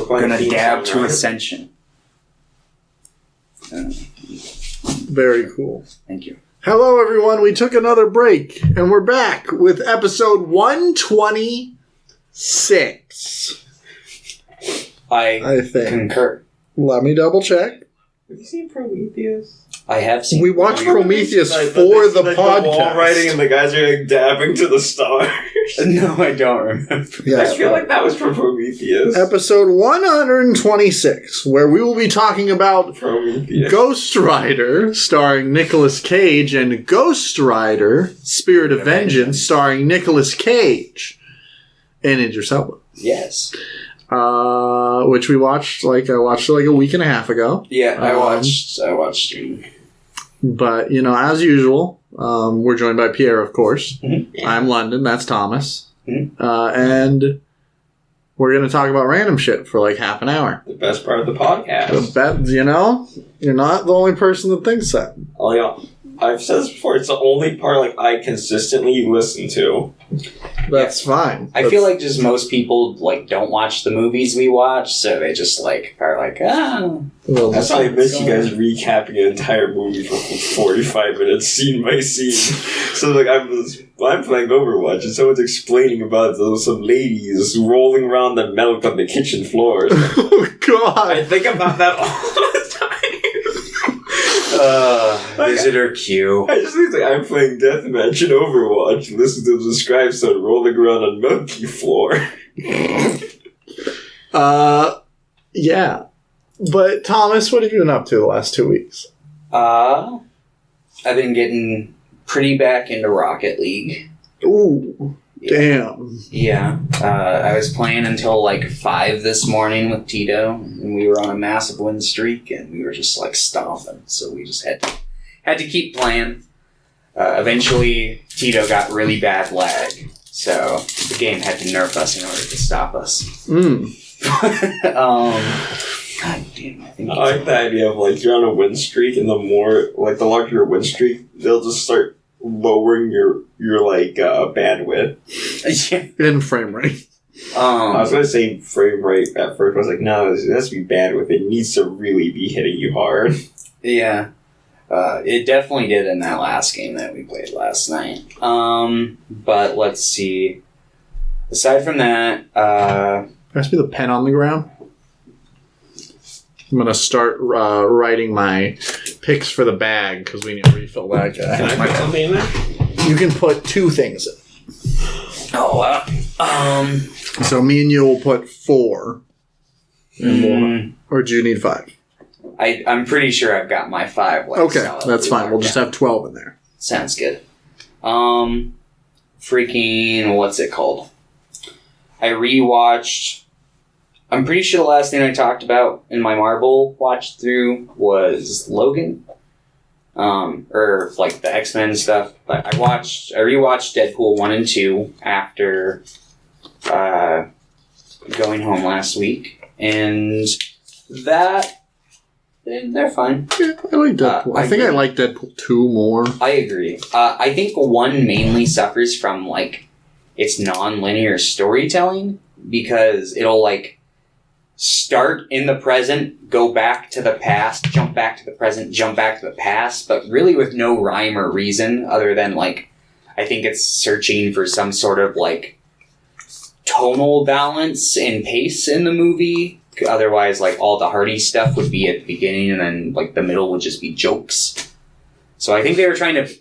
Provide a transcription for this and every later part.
gonna dab to Ascension. Very cool. Thank you. Hello, everyone. We took another break, and we're back with episode 126. I think. Concur. Let me double check. Have you seen Prometheus? I have seen. We watched Prometheus for the podcast. The wall writing and the guys are like dabbing to the stars. No, I don't remember. Yes. I feel like that was from Prometheus. Episode 126, where we will be talking about Prometheus. Ghost Rider, starring Nicolas Cage, and Ghost Rider, Spirit of Vengeance, starring Nicolas Cage, and Idris Elba. Yes. Which we watched, I watched it a week and a half ago. Yeah, I watched. But, as usual, we're joined by Pierre, of course. Mm-hmm. Yeah. I'm London, that's Thomas. Mm-hmm. And we're going to talk about random shit for half an hour. The best part of the podcast. You're not the only person that thinks that. Oh, yeah. I've said this before, it's the only part I consistently listen to. That's fine. I feel like just most people don't watch the movies we watch, so they just are Well, that's why I miss you guys recapping an entire movie for 45 minutes, scene by scene. So I'm playing Overwatch, and someone's explaining about some ladies rolling around the milk on the kitchen floor. Oh, God. I think about that all the time. Visitor Q. I just think I'm playing Deathmatch in Overwatch and listen to the describe someone rolling around on milky floor. Yeah. But, Thomas, what have you been up to the last 2 weeks? I've been getting pretty back into Rocket League. Ooh. Damn. Yeah. I was playing until 5 this morning with Tito, and we were on a massive win streak, and we were just stomping. So we just had to keep playing. Eventually, Tito got really bad lag, so the game had to nerf us in order to stop us. God damn, I like the idea of you're on a win streak, and the larger your win streak, they'll just start lowering your bandwidth. Yeah. And frame rate. I was going to say frame rate at first. I was no, it has to be bandwidth. It needs to really be hitting you hard. Yeah. It definitely did in that last game that we played last night. But let's see. Aside from that, Pass me the pen on the ground. I'm going to start writing my picks for the bag because we need to refill that guy. Can I put something in there? You can put 2 things in. Oh, So me and you will put 4. Or do you need 5? I'm pretty sure I've got my 5 left. Okay, that's fine. We'll just have 12 in there. Sounds good. Freaking, what's it called? I rewatched... I'm pretty sure the last thing I talked about in my Marvel watch through was Logan. Or the X-Men stuff. But I rewatched Deadpool 1 and 2 after going home last week. And they're fine. Yeah, I like Deadpool. I think I like Deadpool 2 more. I agree. I think 1 mainly suffers from its non-linear storytelling because it'll start in the present, go back to the past, jump back to the present, jump back to the past, but really with no rhyme or reason other than I think it's searching for some sort of tonal balance and pace in the movie. Otherwise, all the Hardy stuff would be at the beginning and then the middle would just be jokes. So I think they were trying to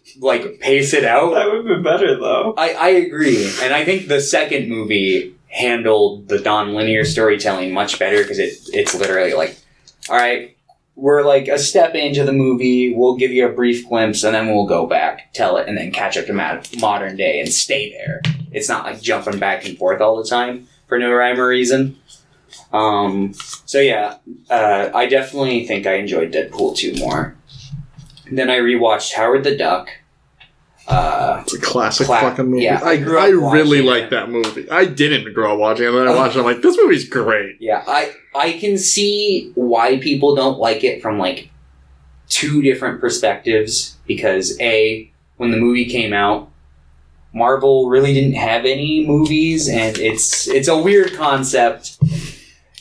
pace it out. That would have been better though. I agree. And I think the second movie handled the non-linear storytelling much better because it's literally all right, we're a step into the movie, we'll give you a brief glimpse and then we'll go back, tell it, and then catch up to modern day and stay there. It's not jumping back and forth all the time for no rhyme or reason. So yeah, I definitely think I enjoyed Deadpool 2 more. Then I rewatched Howard the Duck. It's a classic fucking movie. Yeah, I really like that movie. I didn't grow up watching it, and then I watched it, I'm this movie's great. Yeah, I can see why people don't like it from 2 different perspectives, because A, when the movie came out, Marvel really didn't have any movies, and it's a weird concept.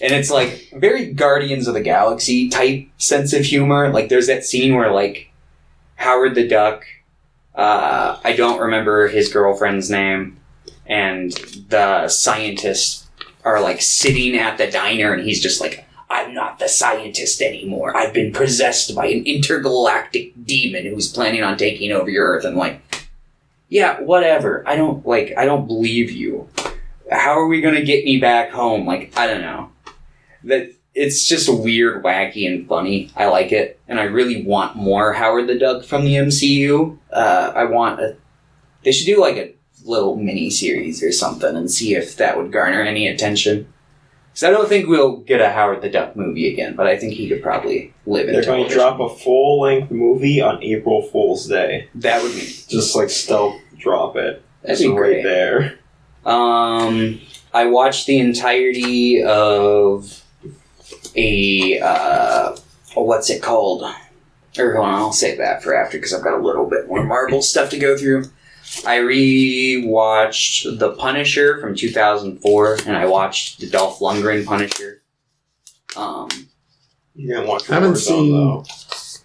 And it's like very Guardians of the Galaxy type sense of humor. Like there's that scene where like Howard the Duck, I don't remember his girlfriend's name, and the scientists are like sitting at the diner and he's just like, I'm not the scientist anymore. I've been possessed by an intergalactic demon who's planning on taking over your Earth. And like, yeah, whatever. I don't believe you. How are we going to get me back home? Like, I don't know. That it's just weird, wacky, and funny. I like it, and I really want more Howard the Duck from the MCU. They should do like a little mini series or something, and see if that would garner any attention. Because I don't think we'll get a Howard the Duck movie again, but I think he could probably live in. They're going to drop a full-length movie on April Fool's Day. That would be just like stealth drop it. That'd be great. Right there. I watched the entirety of what's it called? Or hold on, I'll save that for after because I've got a little bit more Marvel stuff to go through. I re-watched The Punisher from 2004, and I watched the Dolph Lundgren Punisher. You didn't watch I haven't seen... though.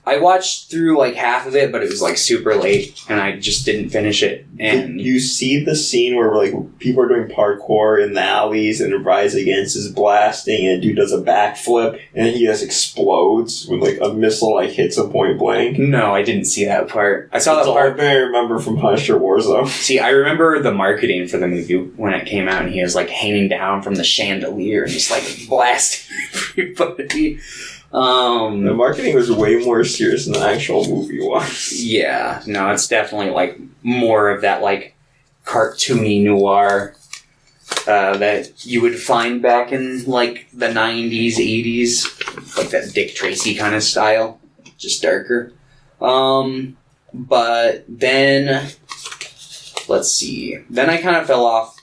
I watched through like half of it, but it was like super late, and I just didn't finish it. And Did you see the scene where like people are doing parkour in the alleys and Rise Against is blasting and a dude does a backflip and he just explodes when like a missile like hits him point blank? No, I didn't see that part. I saw That's that all part. I remember from Punisher Wars though. See, I remember the marketing for the movie when it came out, and he was like hanging down from the chandelier and just like blasting everybody. The marketing was way more serious than the actual movie was. Yeah, no, it's definitely like more of that like cartoony noir that you would find back in like the 90s, 80s, like that Dick Tracy kind of style, just darker. But then, let's see, then I kind of fell off.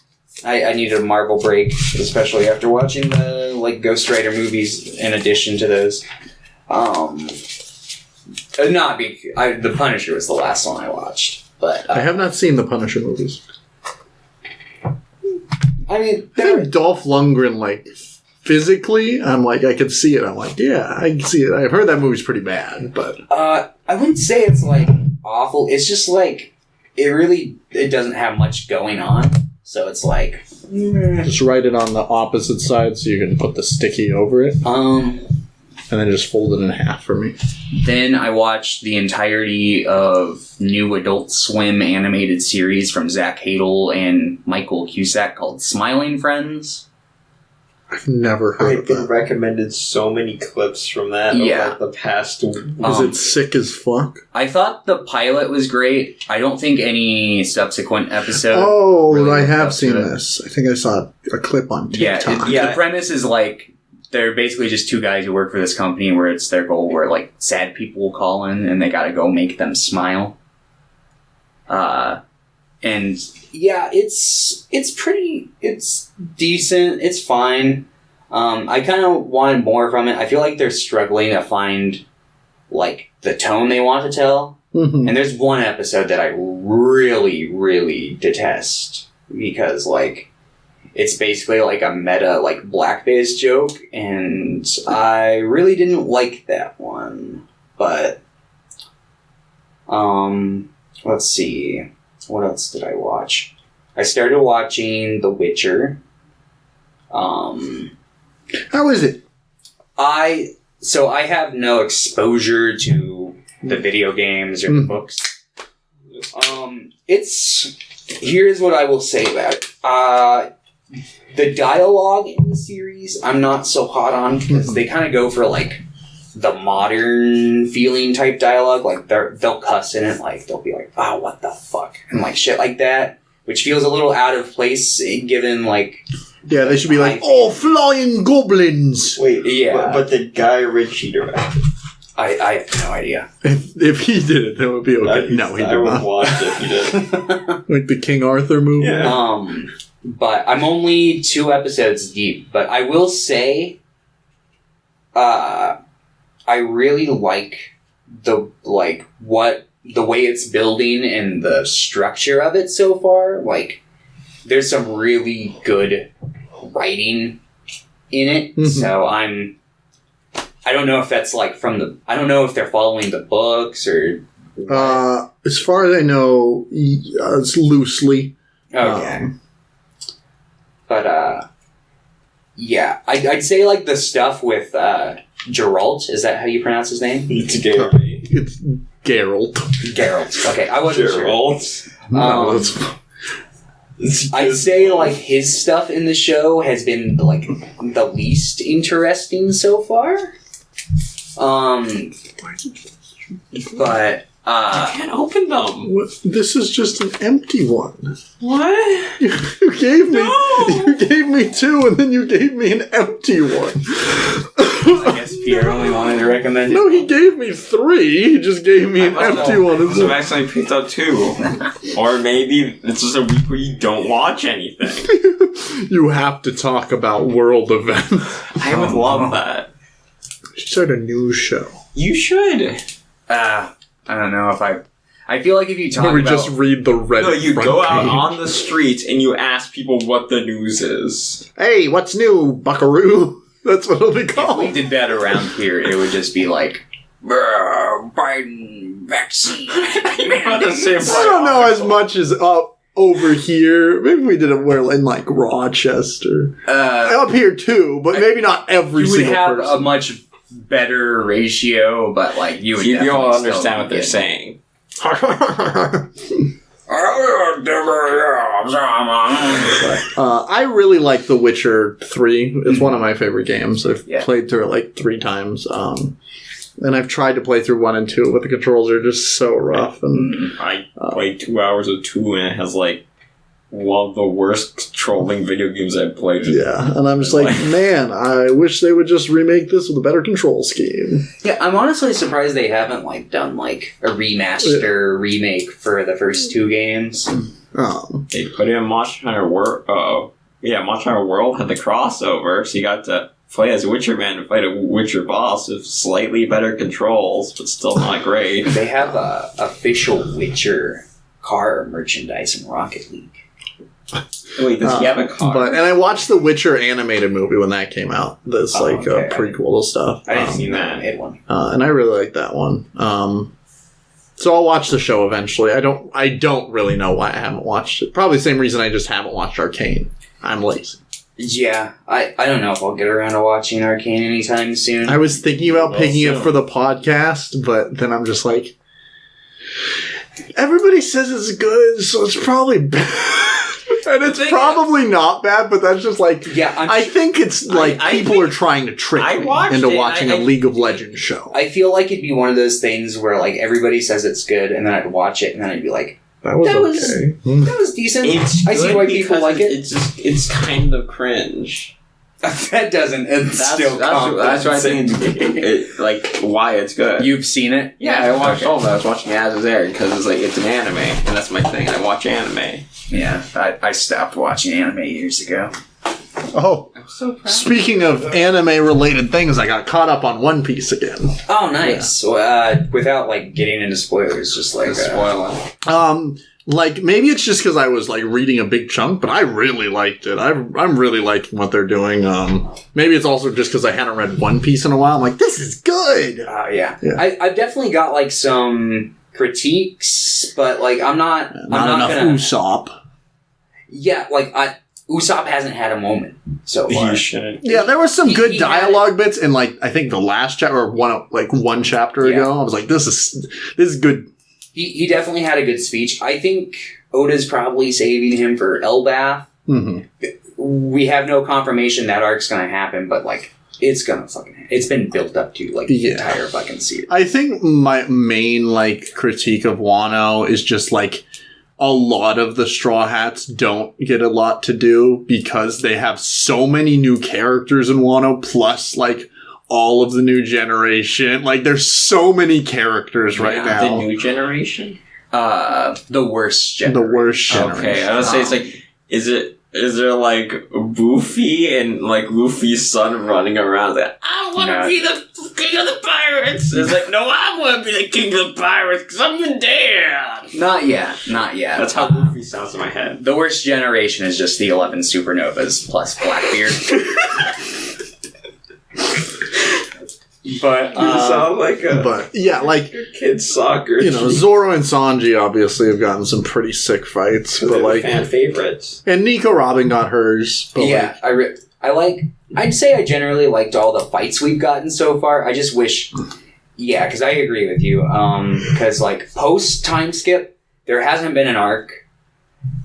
I needed a Marvel break, especially after watching the like Ghost Rider movies in addition to those. The Punisher was the last one I watched, but I have not seen the Punisher movies. I mean, I think Dolph Lundgren, like, physically, I'm like, I could see it. I'm like, yeah, I can see it. I've heard that movie's pretty bad, but... I wouldn't say it's, like, awful. It's just, like, it doesn't have much going on. So it's like... Just write it on the opposite side so you can put the sticky over it. And then just fold it in half for me. Then I watched the entirety of new Adult Swim animated series from Zach Hadel and Michael Cusack called Smiling Friends. I've never heard I've of been that. recommended so many clips from that over like the past week. Is it sick as fuck? I thought the pilot was great. I don't think any subsequent episode... Oh, really I lived have up to seen it. this. I think I saw a clip on TikTok. The premise is like... They're basically just two guys who work for this company where it's their goal where, like, sad people will call in and they gotta go make them smile. And, yeah, it's decent. It's fine. I kind of wanted more from it. I feel like they're struggling to find, like, the tone they want to tell. Mm-hmm. And there's one episode that I really, really detest because, like... It's basically like a meta, like, blackface joke, and I really didn't like that one. But, let's see. What else did I watch? I started watching The Witcher. How is it? I have no exposure to the video games or the books. Here's what I will say about it. The dialogue in the series, I'm not so hot on because they kind of go for like the modern feeling type dialogue. Like they'll cuss in it, like they'll be like, "Oh, what the fuck," and like shit like that, which feels a little out of place given like. Yeah, they should be like, "Oh, flying goblins." Wait, yeah, but did Guy Ritchie direct it? I have no idea. If he did it, that would be okay. No, he did I would not. watch it if he did. Like the King Arthur movie. Yeah. But I'm only 2 episodes deep. But I will say, I really like the way it's building and the structure of it so far. Like, there's some really good writing in it. Mhm. So I don't know if that's like I don't know if they're following the books or. As far as I know, it's loosely. Okay. But, yeah. I'd say, like, the stuff with, Geralt. Is that how you pronounce his name? It's Gary. It's Geralt. Geralt. Okay, I wasn't Geralt. sure. I'd say, like, his stuff in the show has been, like, the least interesting so far. But, You can't open them. What? This is just an empty one. What? You gave me 2, and then you gave me an empty one. I guess Pierre only wanted to recommend it. No, he gave me 3. He just gave me an empty one. I have actually picked up 2. Or maybe it's just a week where you don't watch anything. You have to talk about world events. I would love that. You should start a news show. You should. I don't know if I feel like if you talk Where we about... just read the Reddit No, you front go out page. on the streets and you ask people what the news is. Hey, what's new, buckaroo? That's what it'll be If we called. did that around here, it would just be like, Biden vaccine. Not the same I don't know as much as up over here. Maybe we did it where in like Rochester. Up here too, but maybe not every You would single have person. a much better ratio, but like you would You definitely all still understand what they're get- saying. I really like The Witcher 3. It's one of my favorite games. I've Yeah. played through it like 3 times. And I've tried to play through 1 and 2, but the controls are just so rough. And I played 2 hours of 2 and it has like one of the worst trolling video games I've played. yeah, and I'm just like, man, I wish they would just remake this with a better control scheme. Yeah, I'm honestly surprised they haven't like done like a remaster remake for the first 2 games. They put it in Monster Hunter World. Monster Hunter World had the crossover, so you got to play as Witcher Man and fight a Witcher boss with slightly better controls, but still not great. They have a official Witcher car merchandise in Rocket League. Wait, does he have a car? And I watched the Witcher animated movie when that came out. That's like okay. prequel stuff. I didn't see seen that that. mid one. And I really like that one. So I'll watch the show eventually. I don't really know why I haven't watched it. Probably the same reason I just haven't watched Arcane. I'm lazy. Yeah, I don't know if I'll get around to watching Arcane anytime soon. I was thinking about Well, picking it soon. for the podcast, but then I'm just like, everybody says it's good, so it's probably bad. And it's thing probably not bad, but that's just like, Yeah, I think it's like I people think- are trying to trick I me watched into it, watching a League of Legends show. I feel like it'd be one of those things where like everybody says it's good, and then I'd watch it, and then I'd be like, That was That was- okay. that was decent. It's I see good why people because like it. It's kind of cringe. That doesn't. It's still That's why I think it's like why it's good. You've seen it? Yeah, I watched Okay. all of it. I was watching As Is Aired because it's like it's an anime, and that's my thing. I watch anime. Yeah, I stopped watching anime years ago. Oh, I'm so proud. speaking of anime-related things, I got caught up on One Piece again. Oh, nice. Without like getting into spoilers, just like Spoiler. Like, maybe it's just because I was, like, reading a big chunk, but I really liked it. I'm really liking what they're doing. Maybe it's also just because I hadn't read One Piece in a while. I'm like, this is good! yeah. Yeah. I've definitely got like some critiques, but like I'm not Not enough gonna. Usopp. Yeah, like Usopp hasn't had a moment so far. You shouldn't. Yeah, there was some good He had dialogue bits in, like, I think the last chapter, or one chapter Yeah. ago. I was like, this is good. He definitely had a good speech. I think Oda's probably saving him for Elbath. Mm-hmm. We have no confirmation that arc's gonna happen, but like it's gonna fucking. It's been built up to like the Yeah. entire fucking series. I think my main, like, critique of Wano is just, like, a lot of the Straw Hats don't get a lot to do because they have so many new characters in Wano, plus, like, all of the new generation. Like, there's so many characters right The now. new generation. The worst The generation. worst generation. Okay, I would say it's like, is there like Luffy and like Luffy's son running around like, I want to No. be the king of the pirates. It's like, no, I want to be the king of the pirates because I'm the dad. Not yet. That's how Luffy sounds in my head. The worst generation is just the 11 supernovas plus Blackbeard. But You sound like a But yeah, like kid's soccer. Zoro and Sanji obviously have gotten some pretty sick fights, but like fan favorites. and Nico Robin got hers. But yeah, I'd say I generally liked all the fights we've gotten so far. I just wish, yeah, because I agree with you. Because like post time skip, there hasn't been an arc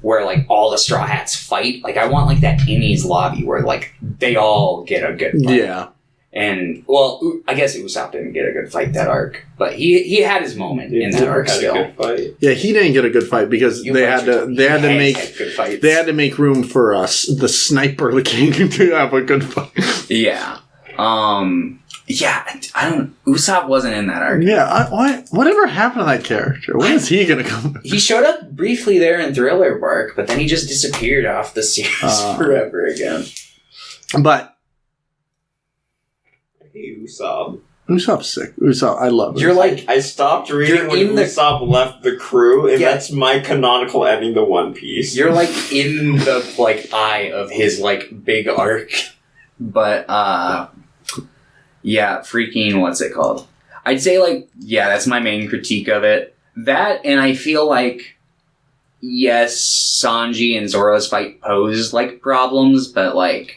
where like all the Straw Hats fight. Like I want like that Innie's lobby where like they all get a good fight. Yeah. And well, I guess Usopp didn't get a good fight that arc, but he had his moment in that arc still. A good fight. Yeah, he didn't get a good fight because they had to make room for us, the Sniper King, to have a good fight. Yeah. Yeah, Usopp wasn't in that arc. Yeah, whatever happened to that character? When is he gonna come? He showed up briefly there in Thriller Bark, but then he just disappeared off the series forever again. But Hey, Usopp. Usopp's sick. Usopp, I love it. You're like, I stopped reading when Usopp left the crew, and that's my canonical ending to One Piece. You're like in the like eye of his like big arc, but yeah, freaking what's it called? I'd say like that's my main critique of it. That and I feel like yes, Sanji and Zoro's fight posed like problems, but like.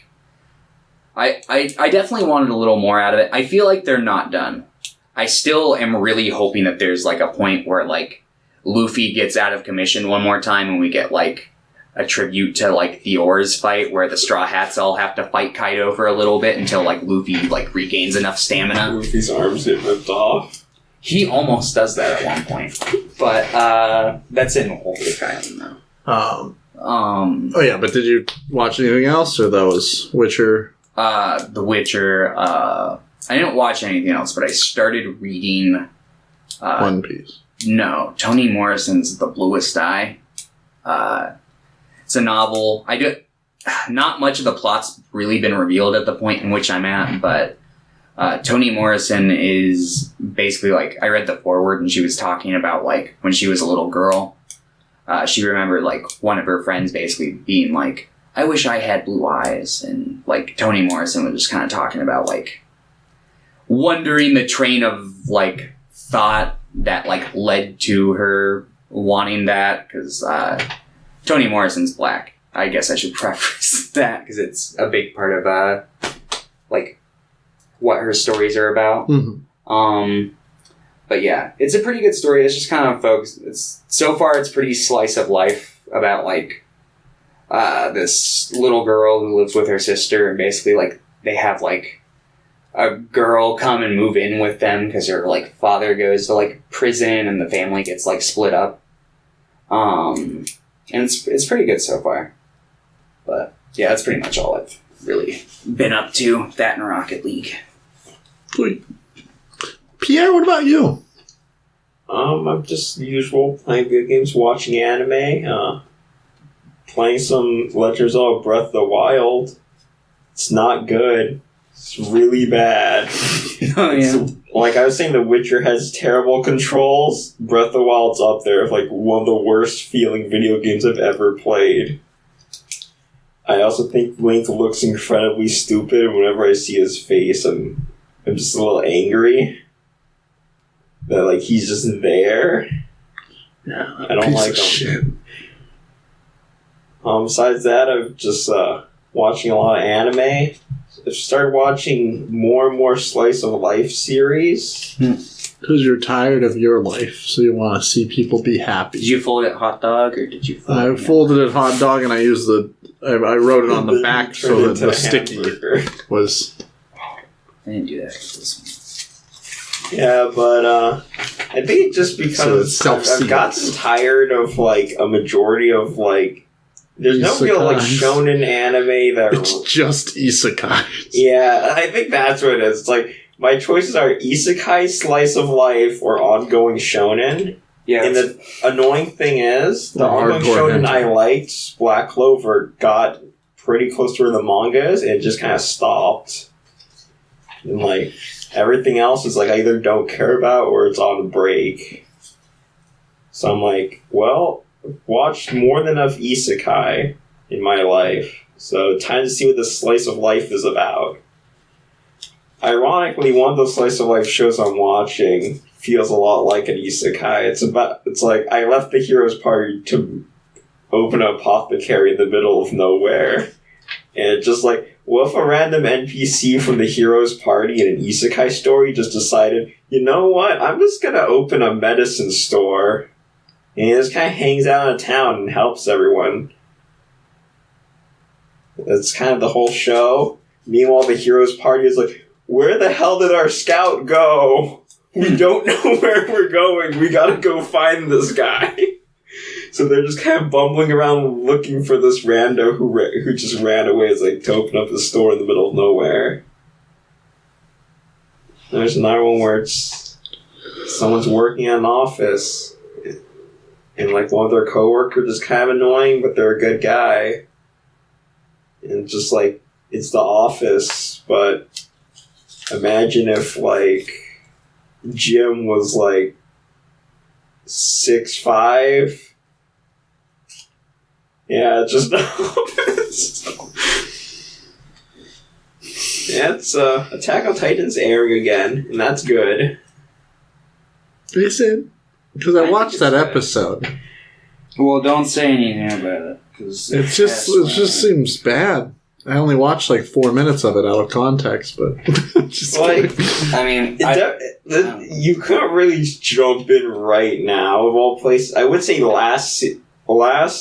I definitely wanted a little more out of it. I feel like they're not done. I still am really hoping that there's like a point where like Luffy gets out of commission one more time and we get like a tribute to like the Oars fight where the Straw Hats all have to fight Kaido for a little bit until like Luffy like regains enough stamina. Luffy's arms get ripped off. He almost does that at one point. But that's in Holy Island though. Oh yeah, but did you watch anything else or that was Witcher? The Witcher, I didn't watch anything else, but I started reading... One Piece. No, Toni Morrison's The Bluest Eye. It's a novel. Not much of the plot's really been revealed at the point in which I'm at, but Toni Morrison is basically like... I read the foreword and she was talking about like when she was a little girl. She remembered like one of her friends basically being like, I wish I had blue eyes. And like Toni Morrison was just kind of talking about like wondering the train of like thought that like led to her wanting that because Toni Morrison's black. I guess I should preface that because it's a big part of like what her stories are about. Mm-hmm. But yeah, it's a pretty good story. It's just kind of focused. So far it's pretty slice of life about like this little girl who lives with her sister, and basically like they have like a girl come and move in with them because her like father goes to like prison and the family gets like split up. And it's pretty good so far. But yeah, that's pretty much all I've really been up to. That and Rocket League. Sweet. Pierre, what about you? I'm just the usual, playing video games, watching anime, playing some Legend of Zelda Breath of the Wild. It's not good. It's really bad. Oh, yeah. Like I was saying, The Witcher has terrible controls. Breath of the Wild's up there with like one of the worst feeling video games I've ever played. I also think Link looks incredibly stupid. Whenever I see his face, I'm just a little angry that like he's just there. Yeah, I don't like him. Shit. Besides that, I've just watching a lot of anime. I've started watching more and more slice of life series. Because you're tired of your life, so you want to see people be happy. Did you fold it hot dog, or did you fold I folded it hot dog, and I used I wrote it on the back so that the sticky was... I didn't do that with this one. Yeah, but I think it's just because I've gotten tired of like a majority of like there's no real like shonen anime that it's just isekai. Yeah, I think that's what it is. It's like my choices are isekai, slice of life, or ongoing shonen. Yeah, and the annoying thing is the ongoing shonen I liked, Black Clover, got pretty close to where the manga is, and it just kind of stopped. And like everything else is like I either don't care about or it's on break. So I'm like, well, I've watched more than enough isekai in my life, so time to see what the slice of life is about. ironically, one of the slice of life shows I'm watching feels a lot like an isekai. It's like I left the hero's party to open an apothecary in the middle of nowhere. And just like, what if a random NPC from the hero's party in an isekai story just decided, you know what, I'm just gonna open a medicine store. And he just kind of hangs out in a town and helps everyone. That's kind of the whole show. Meanwhile, the hero's party is like, where the hell did our scout go? We don't know where we're going. We gotta go find this guy. So they're just kind of bumbling around looking for this rando who just ran away. It's like to open up the store in the middle of nowhere. There's another one where it's someone's working in an office, and like one of their coworkers is kind of annoying, but they're a good guy. And just like, it's the office, but imagine if like Jim was like 6'5". Yeah, just the office. Yeah, it's Attack on Titan's airing again, and that's good. Is it? Because I watched that episode. Well, don't say anything about it. Cause it just seems bad. I only watched like 4 minutes of it out of context, but just like, I mean, you couldn't really jump in right now of all places. I would say last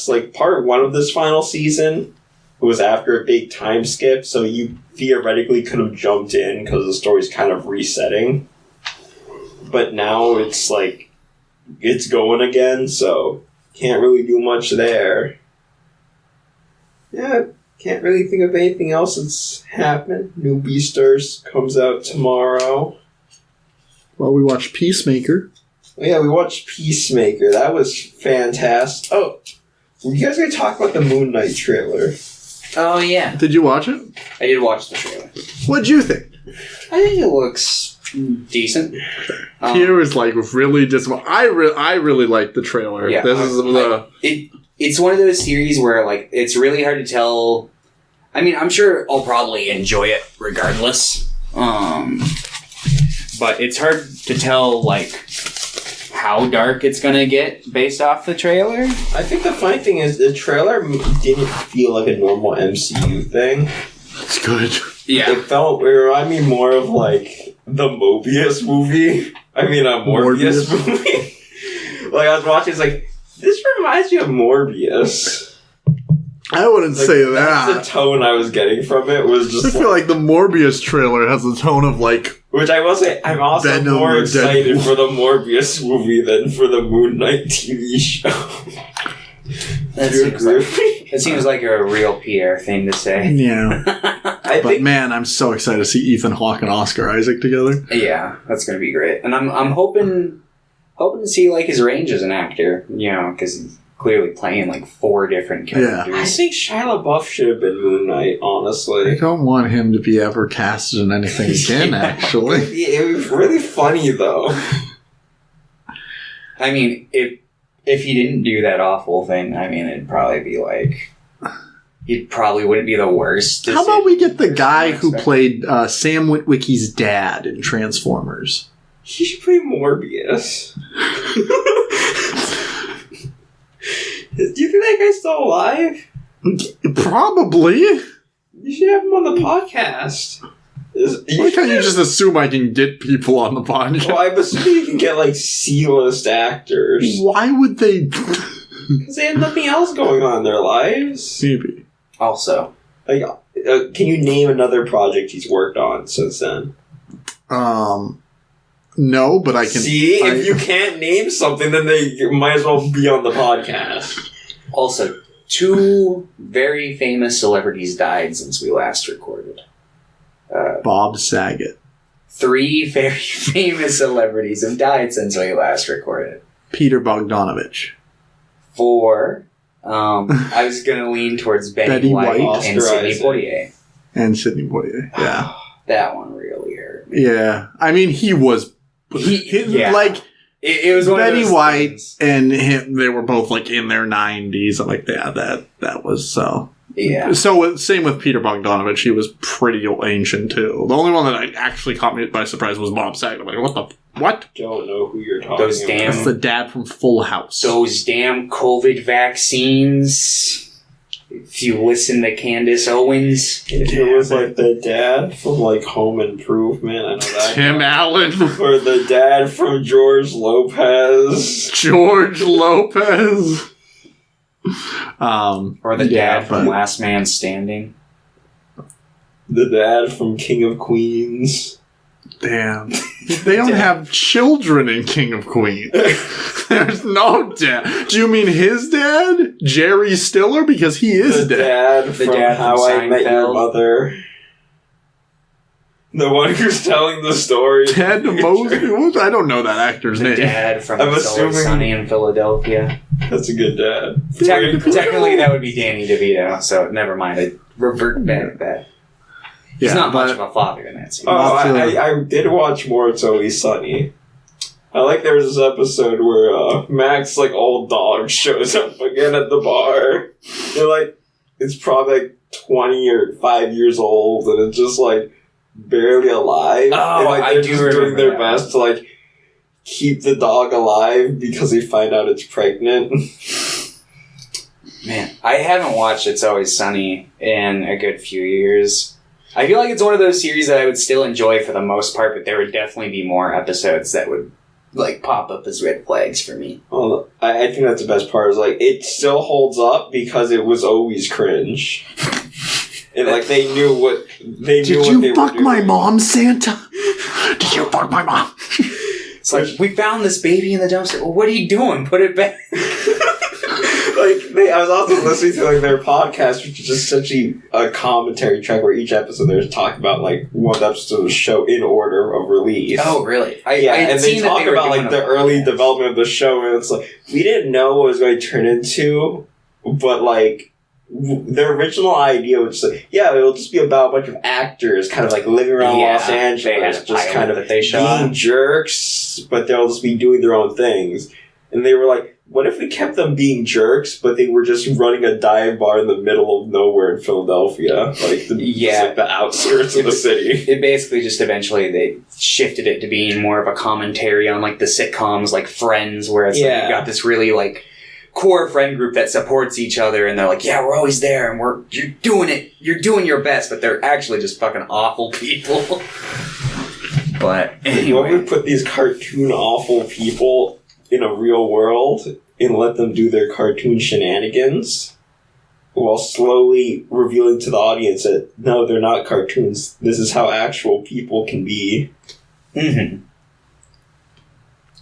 like part 1 of this final season was after a big time skip, so you theoretically could have jumped in because the story's kind of resetting. But now it's like it's going again, so can't really do much there. Yeah. Can't really think of anything else that's happened. New Beastars comes out tomorrow. Well, we watched Peacemaker. Oh, yeah, we watched Peacemaker. That was fantastic. Oh, were you guys going to talk about the Moon Knight trailer? Oh, yeah. Did you watch it? I did watch the trailer. What'd you think? I think it looks decent. Pierre was like really disappointed. I really liked the trailer. Yeah, this is it's one of those series where like it's really hard to tell. I mean, I'm sure I'll probably enjoy it regardless. But it's hard to tell like how dark it's gonna get based off the trailer. I think the funny thing is the trailer didn't feel like a normal MCU thing. It's good. Yeah, it reminded me more of like the Mobius movie. I mean, a Morbius movie. Like I was watching, it's like, this reminds me of Morbius. I wouldn't say that. That's the tone I was getting from it. Was just I feel like the Morbius trailer has a tone of like. Which I will say, I'm also Venom more excited Deadpool. for the Morbius movie than for the Moon Knight TV show. That seems like a real PR thing to say. Yeah. But man, I'm so excited to see Ethan Hawke and Oscar Isaac together. Yeah, that's going to be great. And I'm hoping to see like his range as an actor, you know, because he's clearly playing like 4 different characters. Yeah. I think Shia LaBeouf should have been Moon Knight, honestly. I don't want him to be ever casted in anything again, actually. It was really funny, though. I mean, if he didn't do that awful thing, I mean, it'd probably be like... He probably wouldn't be the worst. How about we get the guy who played Sam Witwicky's dad in Transformers? He should play Morbius. Do you think that guy's still alive? Probably. You should have him on the podcast. Why can't you just assume I can get people on the podcast? Well, I'm assuming you can get, like, C-list actors. Why would they... Because they have nothing else going on in their lives. Maybe. Also. Like, can you name another project he's worked on since then? No, but I can... See, if you can't name something, then they might as well be on the podcast. Also, 2 very famous celebrities died since we last recorded. Bob Saget. 3 very famous celebrities have died since we last recorded. Peter Bogdanovich. 4. I was going to lean towards Betty White and Sidney Poitier. And Sidney Poitier, yeah. That one really hurt me. Yeah. I mean, he was... Like... It was one Betty of those White things. and him, they were both like in their 90s. I'm like, yeah, that was so. Yeah. So, same with Peter Bogdanovich. He was pretty ancient, too. The only one that actually caught me by surprise was Bob Saget. I'm like, what? Don't know who you're talking Those about. damn- That's the dad from Full House. Those damn COVID vaccines. If you listen to Candace Owens. If it was like the dad from like Home Improvement, I know that. Tim Allen. Or the dad from George Lopez. George Lopez. Or the dad from Last Man Standing. The dad from King of Queens. Damn. They don't have children in King of Queens. There's no dad. Do you mean his dad? Jerry Stiller? Because he is the dead. Dad from How I Met Your Mother. The one who's telling the story. Ted Mosby? I don't know that actor's The name. dad from I'm It's Always assuming- Sunny in Philadelphia. That's a good dad. Technically, that would be Danny DeVito, so never mind. I revert back to that. He's Yeah, not much but- of a father in that scene. Oh, Not I did watch more It's Always Sunny. I like there was this episode where Mac's like old dog shows up again at the bar. They're like, it's probably like 20 or 5 years old, and it's just like barely alive. Oh, and, like, I they're do just doing remember their that. best to like keep the dog alive because they find out it's pregnant. Man, I haven't watched It's Always Sunny in a good few years. I feel like it's one of those series that I would still enjoy for the most part, but there would definitely be more episodes that would like pop up as red flags for me. Well, I think that's the best part. Is like it still holds up because it was always cringe, and like they knew what they knew. Did what you they fuck were my doing. mom, Santa? Did you fuck my mom? It's like, we found this baby in the dumpster. Well, what are you doing? Put it back. I was also listening to like their podcast, which is just such a commentary track where each episode they're talking about like one episode of the show in order of release. Oh, really? And they talk about like the early development of the show, and it's like we didn't know what it was going to turn into, but like their original idea was just like, yeah, it'll just be about a bunch of actors kind of like living around Los Angeles, just kind of being jerks, but they'll just be doing their own things. And they were like, what if we kept them being jerks, but they were just running a dive bar in the middle of nowhere in Philadelphia, like the outskirts of the city. It basically just eventually they shifted it to being more of a commentary on like the sitcoms, like Friends, where it's like you've got this really like core friend group that supports each other, and they're like, yeah, we're always there, and you're doing your best, but they're actually just fucking awful people. But anyway, What would put these cartoon awful people in a real world and let them do their cartoon shenanigans while slowly revealing to the audience that no, they're not cartoons. This is how actual people can be. mm-hmm.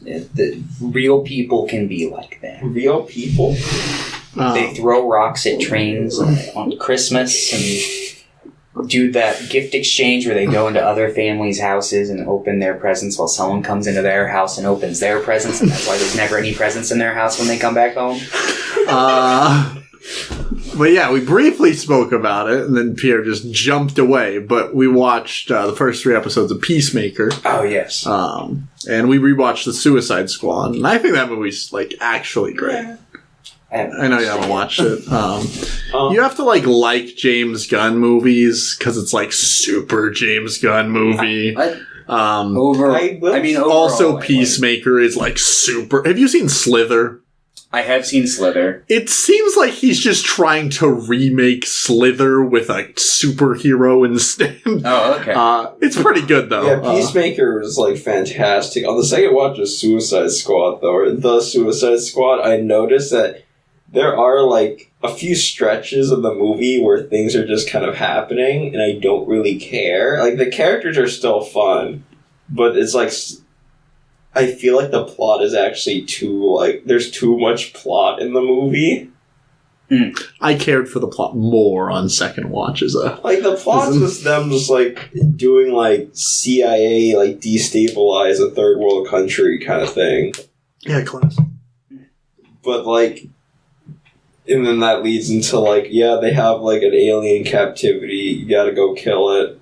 The real people can be like that. Real people? They throw rocks at trains on Christmas and do that gift exchange where they go into other families' houses and open their presents while someone comes into their house and opens their presents, and that's why there's never any presents in their house when they come back home. But yeah, we briefly spoke about it, and then Pierre just jumped away. But we watched the first 3 episodes of Peacemaker. Oh, yes. And we rewatched The Suicide Squad. And I think that movie's, like, actually great. I know you haven't watched it. You have to, like James Gunn movies, because it's, like, super James Gunn movie. Overall, also, Peacemaker is, like, super... Have you seen Slither? I have seen Slither. It seems like he's just trying to remake Slither with a superhero instead. Oh, okay. It's pretty good, though. Yeah, Peacemaker was, like, fantastic. On the second watch of Suicide Squad, though, or The Suicide Squad, I noticed that there are, like, a few stretches of the movie where things are just kind of happening, and I don't really care. Like, the characters are still fun, but it's, like... I feel like the plot is actually there's too much plot in the movie. I cared for the plot more on second watches. Like, the plot's just them just, like, doing, like, CIA, like, destabilize a third world country kind of thing. Yeah, class. But, like, and then that leads into, like, yeah, they have, like, an alien captivity, you gotta go kill it.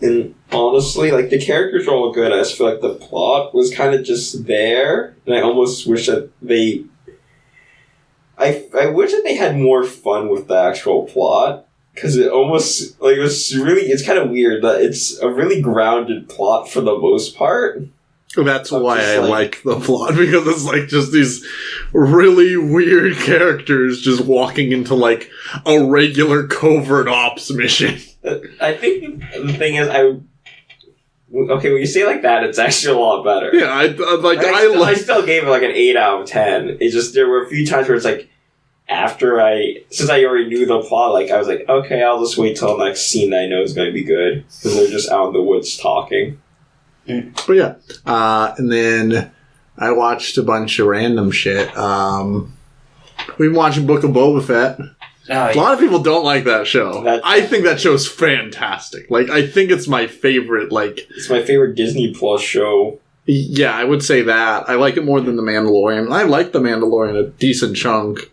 And honestly, like, the characters are all good. I just feel like the plot was kind of just there. And I almost wish that I wish that they had more fun with the actual plot. Because it almost, like, it's kind of weird that it's a really grounded plot for the most part. That's why I like the plot, because it's like just these really weird characters just walking into like a regular covert ops mission. I think the thing is, okay, when you say it like that, it's actually a lot better. Yeah, I still gave it like an 8 out of 10. It's just, there were a few times where it's like, since I already knew the plot, like, I was like, okay, I'll just wait till the next scene that I know is going to be good. Because they're just out in the woods talking. But yeah. And then I watched a bunch of random shit. We've been watching Book of Boba Fett. A lot of people don't like that show. I think that show's fantastic. Like, I think it's my favorite, like... It's my favorite Disney Plus show. Yeah, I would say that. I like it more than The Mandalorian. I like The Mandalorian a decent chunk.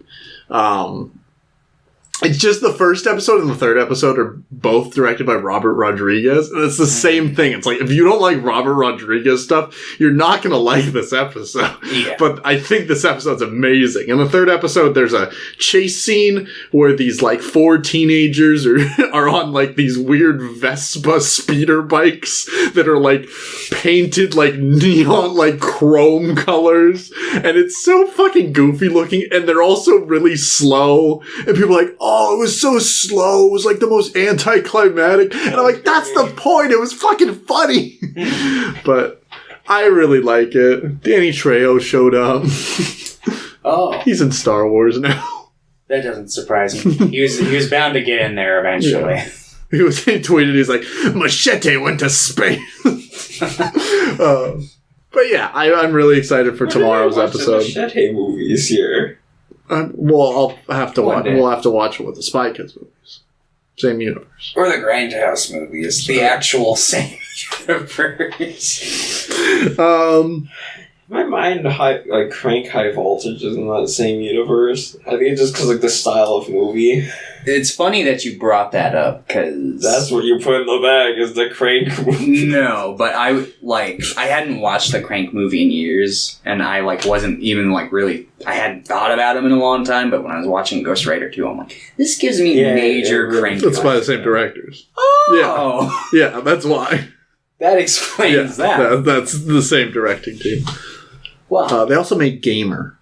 It's just the first episode and the third episode are both directed by Robert Rodriguez. And it's the same thing. It's like, if you don't like Robert Rodriguez stuff, you're not going to like this episode. Yeah. But I think this episode's amazing. In the third episode, there's a chase scene where these like 4 teenagers are on like these weird Vespa speeder bikes that are like painted like neon, like chrome colors. And it's so fucking goofy looking. And they're also really slow. And people are like, oh, it was so slow. It was like the most anticlimactic. And I'm like, that's the point. It was fucking funny. But I really like it. Danny Trejo showed up. Oh. He's in Star Wars now. That doesn't surprise me. He was bound to get in there eventually. Yeah. He tweeted, he's like, Machete went to space. But yeah, I'm really excited for tomorrow's episode. The Machete movies here. Well, I'll have to watch. We'll have to watch it with the Spy Kids movies. Same universe. Or the Grindhouse movies. The actual same universe. In my mind, Crank High Voltage is in that same universe. I think it's just because, like, the style of movie. It's funny that you brought that up, because... That's what you put in the bag, is the Crank movie. No, but I hadn't watched the Crank movie in years, and I, wasn't even, really... I hadn't thought about him in a long time, but when I was watching Ghost Rider 2, I'm like, this gives me major Crank. It's by the same directors. Oh! Yeah, that's why. That explains that. That's the same directing team. Wow. They also made Gamer.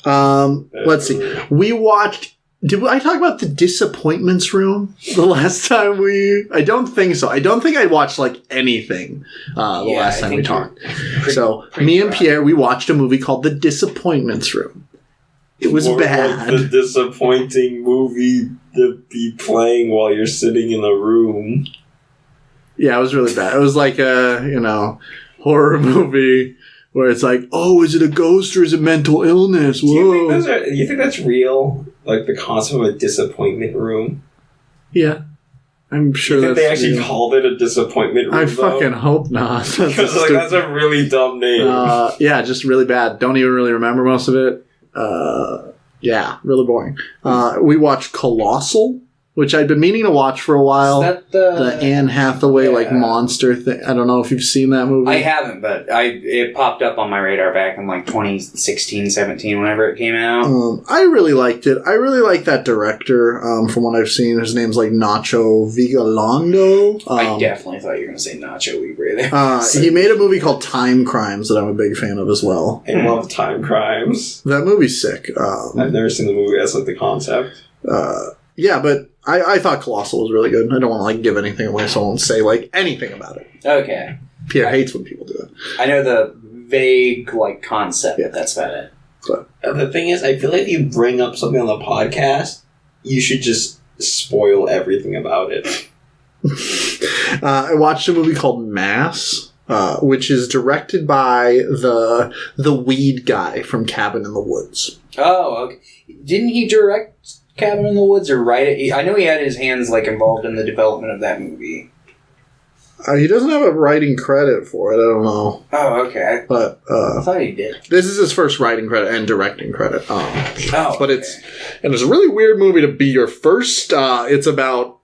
Oh. Let's see. We watched... Did I talk about The Disappointments Room the last time I don't think so. I don't think I watched, anything the last time we talked. Me and Pierre, we watched a movie called The Disappointments Room. It was bad. Like the disappointing movie to be playing while you're sitting in a room. Yeah, it was really bad. It was like a, horror movie where it's like, oh, is it a ghost or is it mental illness? Whoa. Do you think that's real? Like the concept of a disappointment room? Yeah. I'm sure do you think that's they actually called it a disappointment room? I fucking hope not. Because that's a really dumb name. Yeah, just really bad. Don't even really remember most of it. Yeah, really boring. We watched Colossal, which I'd been meaning to watch for a while. Is that the Anne Hathaway monster thing? I don't know if you've seen that movie. I haven't, but it popped up on my radar back in 2016, 17, whenever it came out. I really liked it. I really like that director. From what I've seen, his name's Nacho Vigalondo. I definitely thought you were going to say Nacho Libre there. He made a movie called Time Crimes that I'm a big fan of as well. I love Time Crimes. That movie's sick. I've never seen the movie as the concept. Yeah, but I thought Colossal was really good. I don't want to give anything away, so I won't say anything about it. Okay. Pierre hates when people do it. I know the vague concept, but that's about it. But the thing is, I feel like if you bring up something on the podcast, you should just spoil everything about it. I watched a movie called Mass, which is directed by the weed guy from Cabin in the Woods. Oh, okay. Didn't he direct Cabin in the Woods or write it? I know he had his hands involved in the development of that movie. He doesn't have a writing credit for it. I don't know. Oh, okay. But I thought he did. This is his first writing credit and directing credit. But okay. It's a really weird movie to be your first. It's about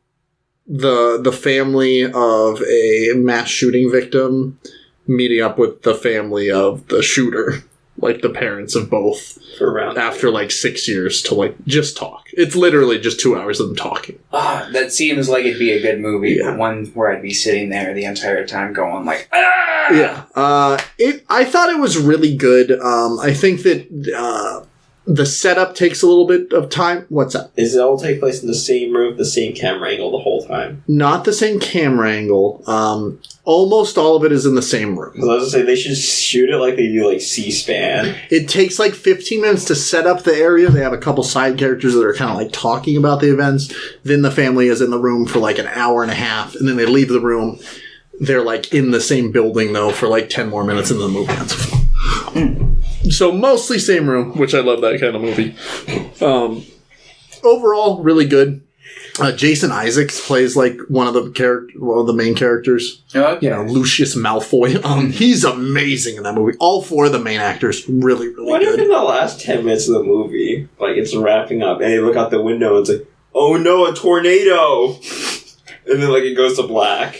the family of a mass shooting victim meeting up with the family of the shooter. like the parents of both For around after like 6 years to like just talk. It's literally just 2 hours of them talking. That seems like it'd be a good movie. Yeah. But one where I'd be sitting there the entire time going like, ah! Yeah. I thought it was really good. I think that the setup takes a little bit of time. What's that? Does it all take place in the same room, the same camera angle the whole time? Not the same camera angle. Almost all of it is in the same room. Because I was going to say, they should shoot it like they do, like, C-SPAN. It takes like 15 minutes to set up the area. They have a couple side characters that are kind of like talking about the events. Then the family is in the room for like an hour and a half, and then they leave the room. They're like in the same building though for like 10 more minutes in the movie. So mostly same room, which I love that kind of movie. Overall, really good. Jason Isaacs plays like one of the main characters. Okay. You know, Lucius Malfoy. He's amazing in that movie. All four of the main actors really, really What if good. in the last 10 minutes of the movie, like, it's wrapping up, and they look out the window, and it's like, oh no, a tornado! And then, like, it goes to black.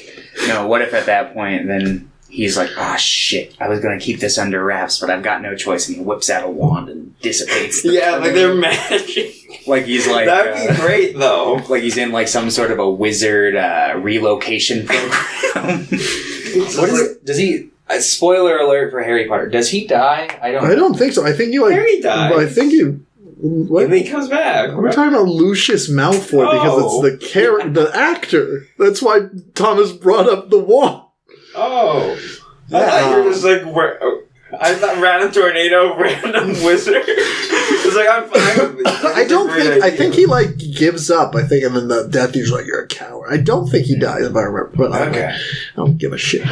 No, what if at that point then he's like, ah, shit, I was going to keep this under wraps, but I've got no choice, and he whips out a wand and dissipates the Yeah, like, they're magic. Like he's like... That'd be great, though. Like he's in like some sort of a wizard relocation program. What is it? Does he... spoiler alert for Harry Potter. Does he die? I don't think so. I think he like... Harry dies. I think he... What? And then he comes back. We're talking about Lucius Malfoy because it's the actor. That's why Thomas brought up the wall. Oh. I thought you were just like, I thought random tornado, random wizard. It's like, I'm fine with it. I think he like gives up, I think, and then the Death Eater's like, you're a coward. I don't think he dies, if I remember. But I don't give a shit.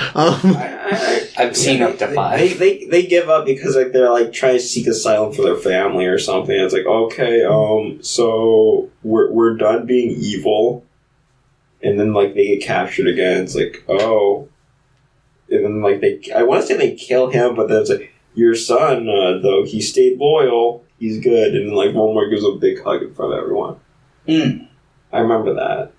I've seen up to 5. They give up because like they're like trying to seek asylum for their family or something. It's like, okay, so we're done being evil, and then like they get captured again. It's like, oh, and then like I want to say they kill him, but then it's like, your son, though he stayed loyal, he's good, and then like Voldemort gives a big hug in front of everyone. I remember that.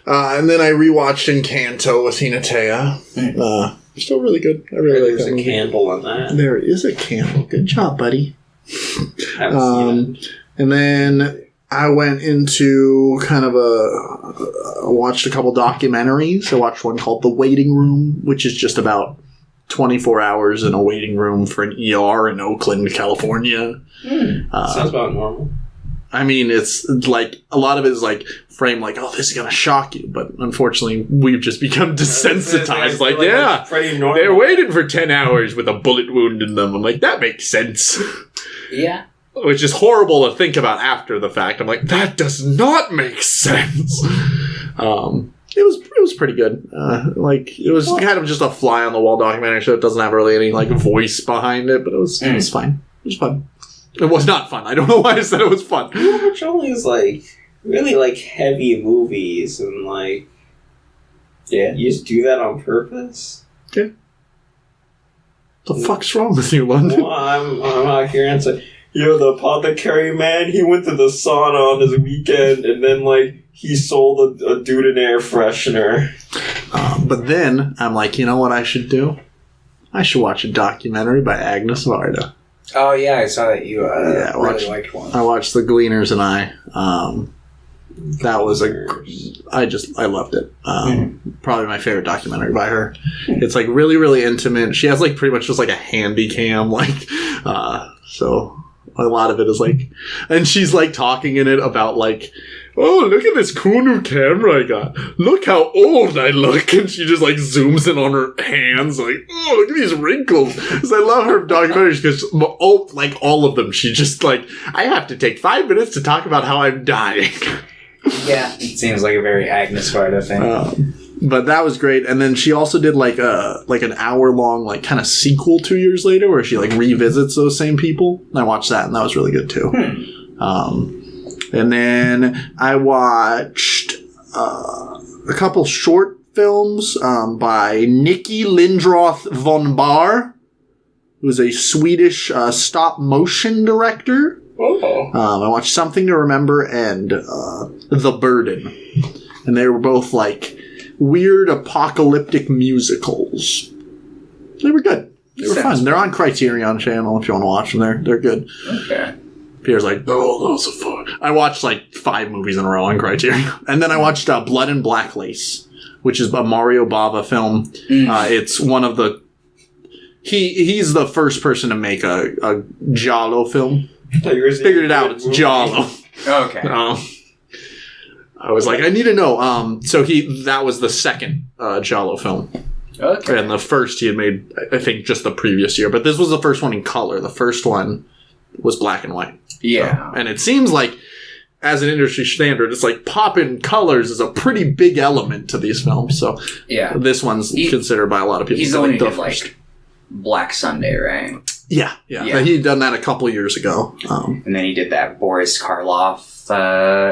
And then I rewatched Encanto with Hinatea. Still really good. I really like that movie. There's a candle on that. There is a candle. Good job, buddy. I haven't seen it. And then I went into kind of I watched a couple documentaries. I watched one called The Waiting Room, which is just about 24 hours in a waiting room for an ER in Oakland, California. Sounds about normal. I mean, it's like a lot of it is like framed like, oh, this is gonna shock you, but unfortunately, we've just become desensitized. Like, yeah, they're waiting for 10 hours with a bullet wound in them. I'm like, that makes sense. Yeah, which is horrible to think about after the fact. I'm like, that does not make sense. It was pretty good. Like, it was kind of just a fly on the wall documentary, so it doesn't have really any like voice behind it, but it was fine. It was fun. It was not fun. I don't know why I said it was fun. Which only is like really like heavy movies and like you just do that on purpose. Okay. The fuck's wrong with you, London? Well, I'm out here and say, the apothecary man, he went to the sauna on his weekend and then like he sold a dude an air freshener. But then I'm like, you know what I should do? I should watch a documentary by Agnes Varda. Oh yeah, I saw that you really liked one. I watched The Gleaners and I. That was I loved it. Probably my favorite documentary by her. It's like really, really intimate. She has like pretty much just like a handy cam, so a lot of it is like, and she's like talking in it about like, oh, look at this cool new camera I got. Look how old I look. And she just like zooms in on her hands like, oh, look at these wrinkles. Because I love her documentaries because all of them, she just like, I have to take 5 minutes to talk about how I'm dying. Yeah, it seems like a very Agnes Varda thing. But that was great. And then she also did like an hour-long like kind of sequel 2 years later where she like revisits those same people. And I watched that and that was really good too. And then I watched a couple short films by Nicky Lindroth von Bahr, who's a Swedish stop-motion director. I watched Something to Remember and The Burden. And they were both like weird apocalyptic musicals. They were good. They were fun. They're on Criterion Channel if you want to watch them. They're good. Okay. Peter's like, oh, those are fun. I watched like 5 movies in a row on Criterion. And then I watched Blood and Black Lace, which is a Mario Bava film. It's one of the... He's the first person to make a Giallo film. Figured it out. It's Giallo. Okay. I was like, I need to know. So that was the second Giallo film. Okay. And the first he had made, I think, just the previous year. But this was the first one in color. The first one was black and white. Yeah. So, and it seems like, as an industry standard, it's like popping colors is a pretty big element to these films. So yeah, this one's considered by a lot of people. He's the one who did like Black Sunday, right? Yeah. He'd done that a couple years ago. And then he did that Boris Karloff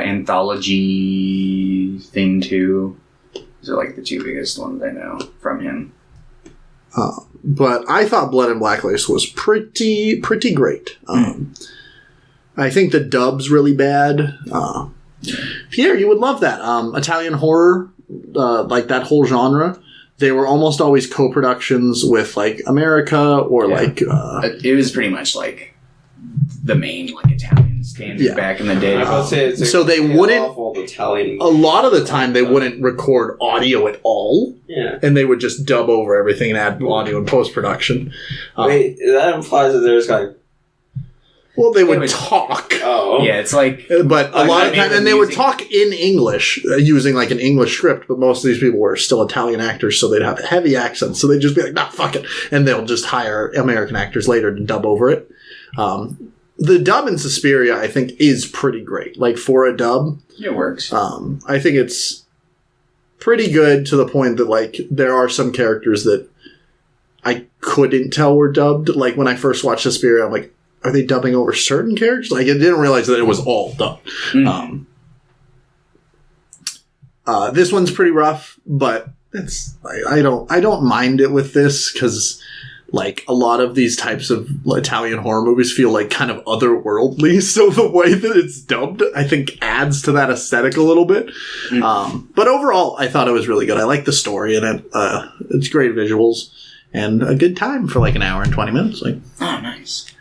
anthology thing too. Those are like the 2 biggest ones I know from him. But I thought Blood and Black Lace was pretty great. I think the dub's really bad. Pierre, you would love that. Italian horror, like that whole genre. They were almost always co-productions with like America or like... it was pretty much like the main like Italian standard back in the day. I was about to say, so they wouldn't... Italian. A lot of the time they wouldn't record audio at all. Yeah. And they would just dub over everything and add audio in post-production. Wait, that implies that there's like... Well, they would talk. Oh. Yeah, it's like... But a lot of time... And they would talk in English, using like an English script, but most of these people were still Italian actors, so they'd have heavy accents, so they'd just be like, nah, fuck it. And they'll just hire American actors later to dub over it. The dub in Suspiria, I think, is pretty great. Like, for a dub... It works. I think it's pretty good to the point that, like, there are some characters that I couldn't tell were dubbed. Like, when I first watched Suspiria, I'm like, are they dubbing over certain characters? Like, I didn't realize that it was all dubbed. This one's pretty rough, but it's I don't mind it with this because like a lot of these types of Italian horror movies feel like kind of otherworldly. So the way that it's dubbed, I think, adds to that aesthetic a little bit. But overall, I thought it was really good. I like the story in it. It's great visuals and a good time for like an hour and 20 minutes. Like, oh, nice.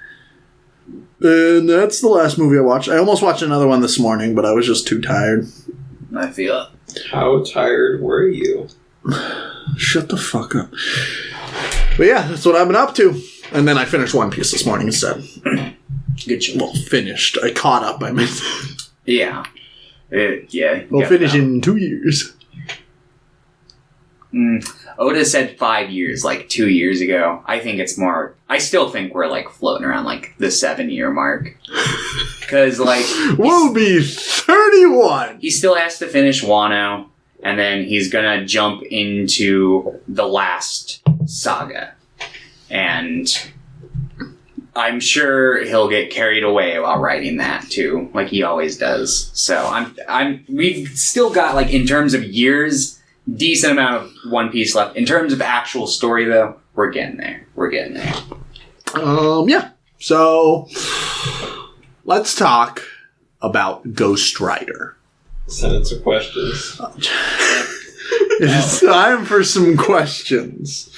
And that's the last movie I watched. I almost watched another one this morning, but I was just too tired. I feel it. How tired were you? Shut the fuck up. But yeah, that's what I've been up to. And then I finished One Piece this morning instead. Good choice. Well, finished. I caught up, I meant. Yeah. We'll finish in 2 years. Oda said 5 years, like 2 years ago. I think it's more... I still think we're, like, floating around, like, the 7-year mark. Because, like... We'll be 31! He still has to finish Wano, and then he's gonna jump into the last saga. And I'm sure he'll get carried away while writing that, too, like he always does. So, we've still got, like, in terms of years... decent amount of One Piece left. In terms of actual story, though, we're getting there. Yeah. So, let's talk about Ghost Rider. Sentence of questions. It's time for some questions.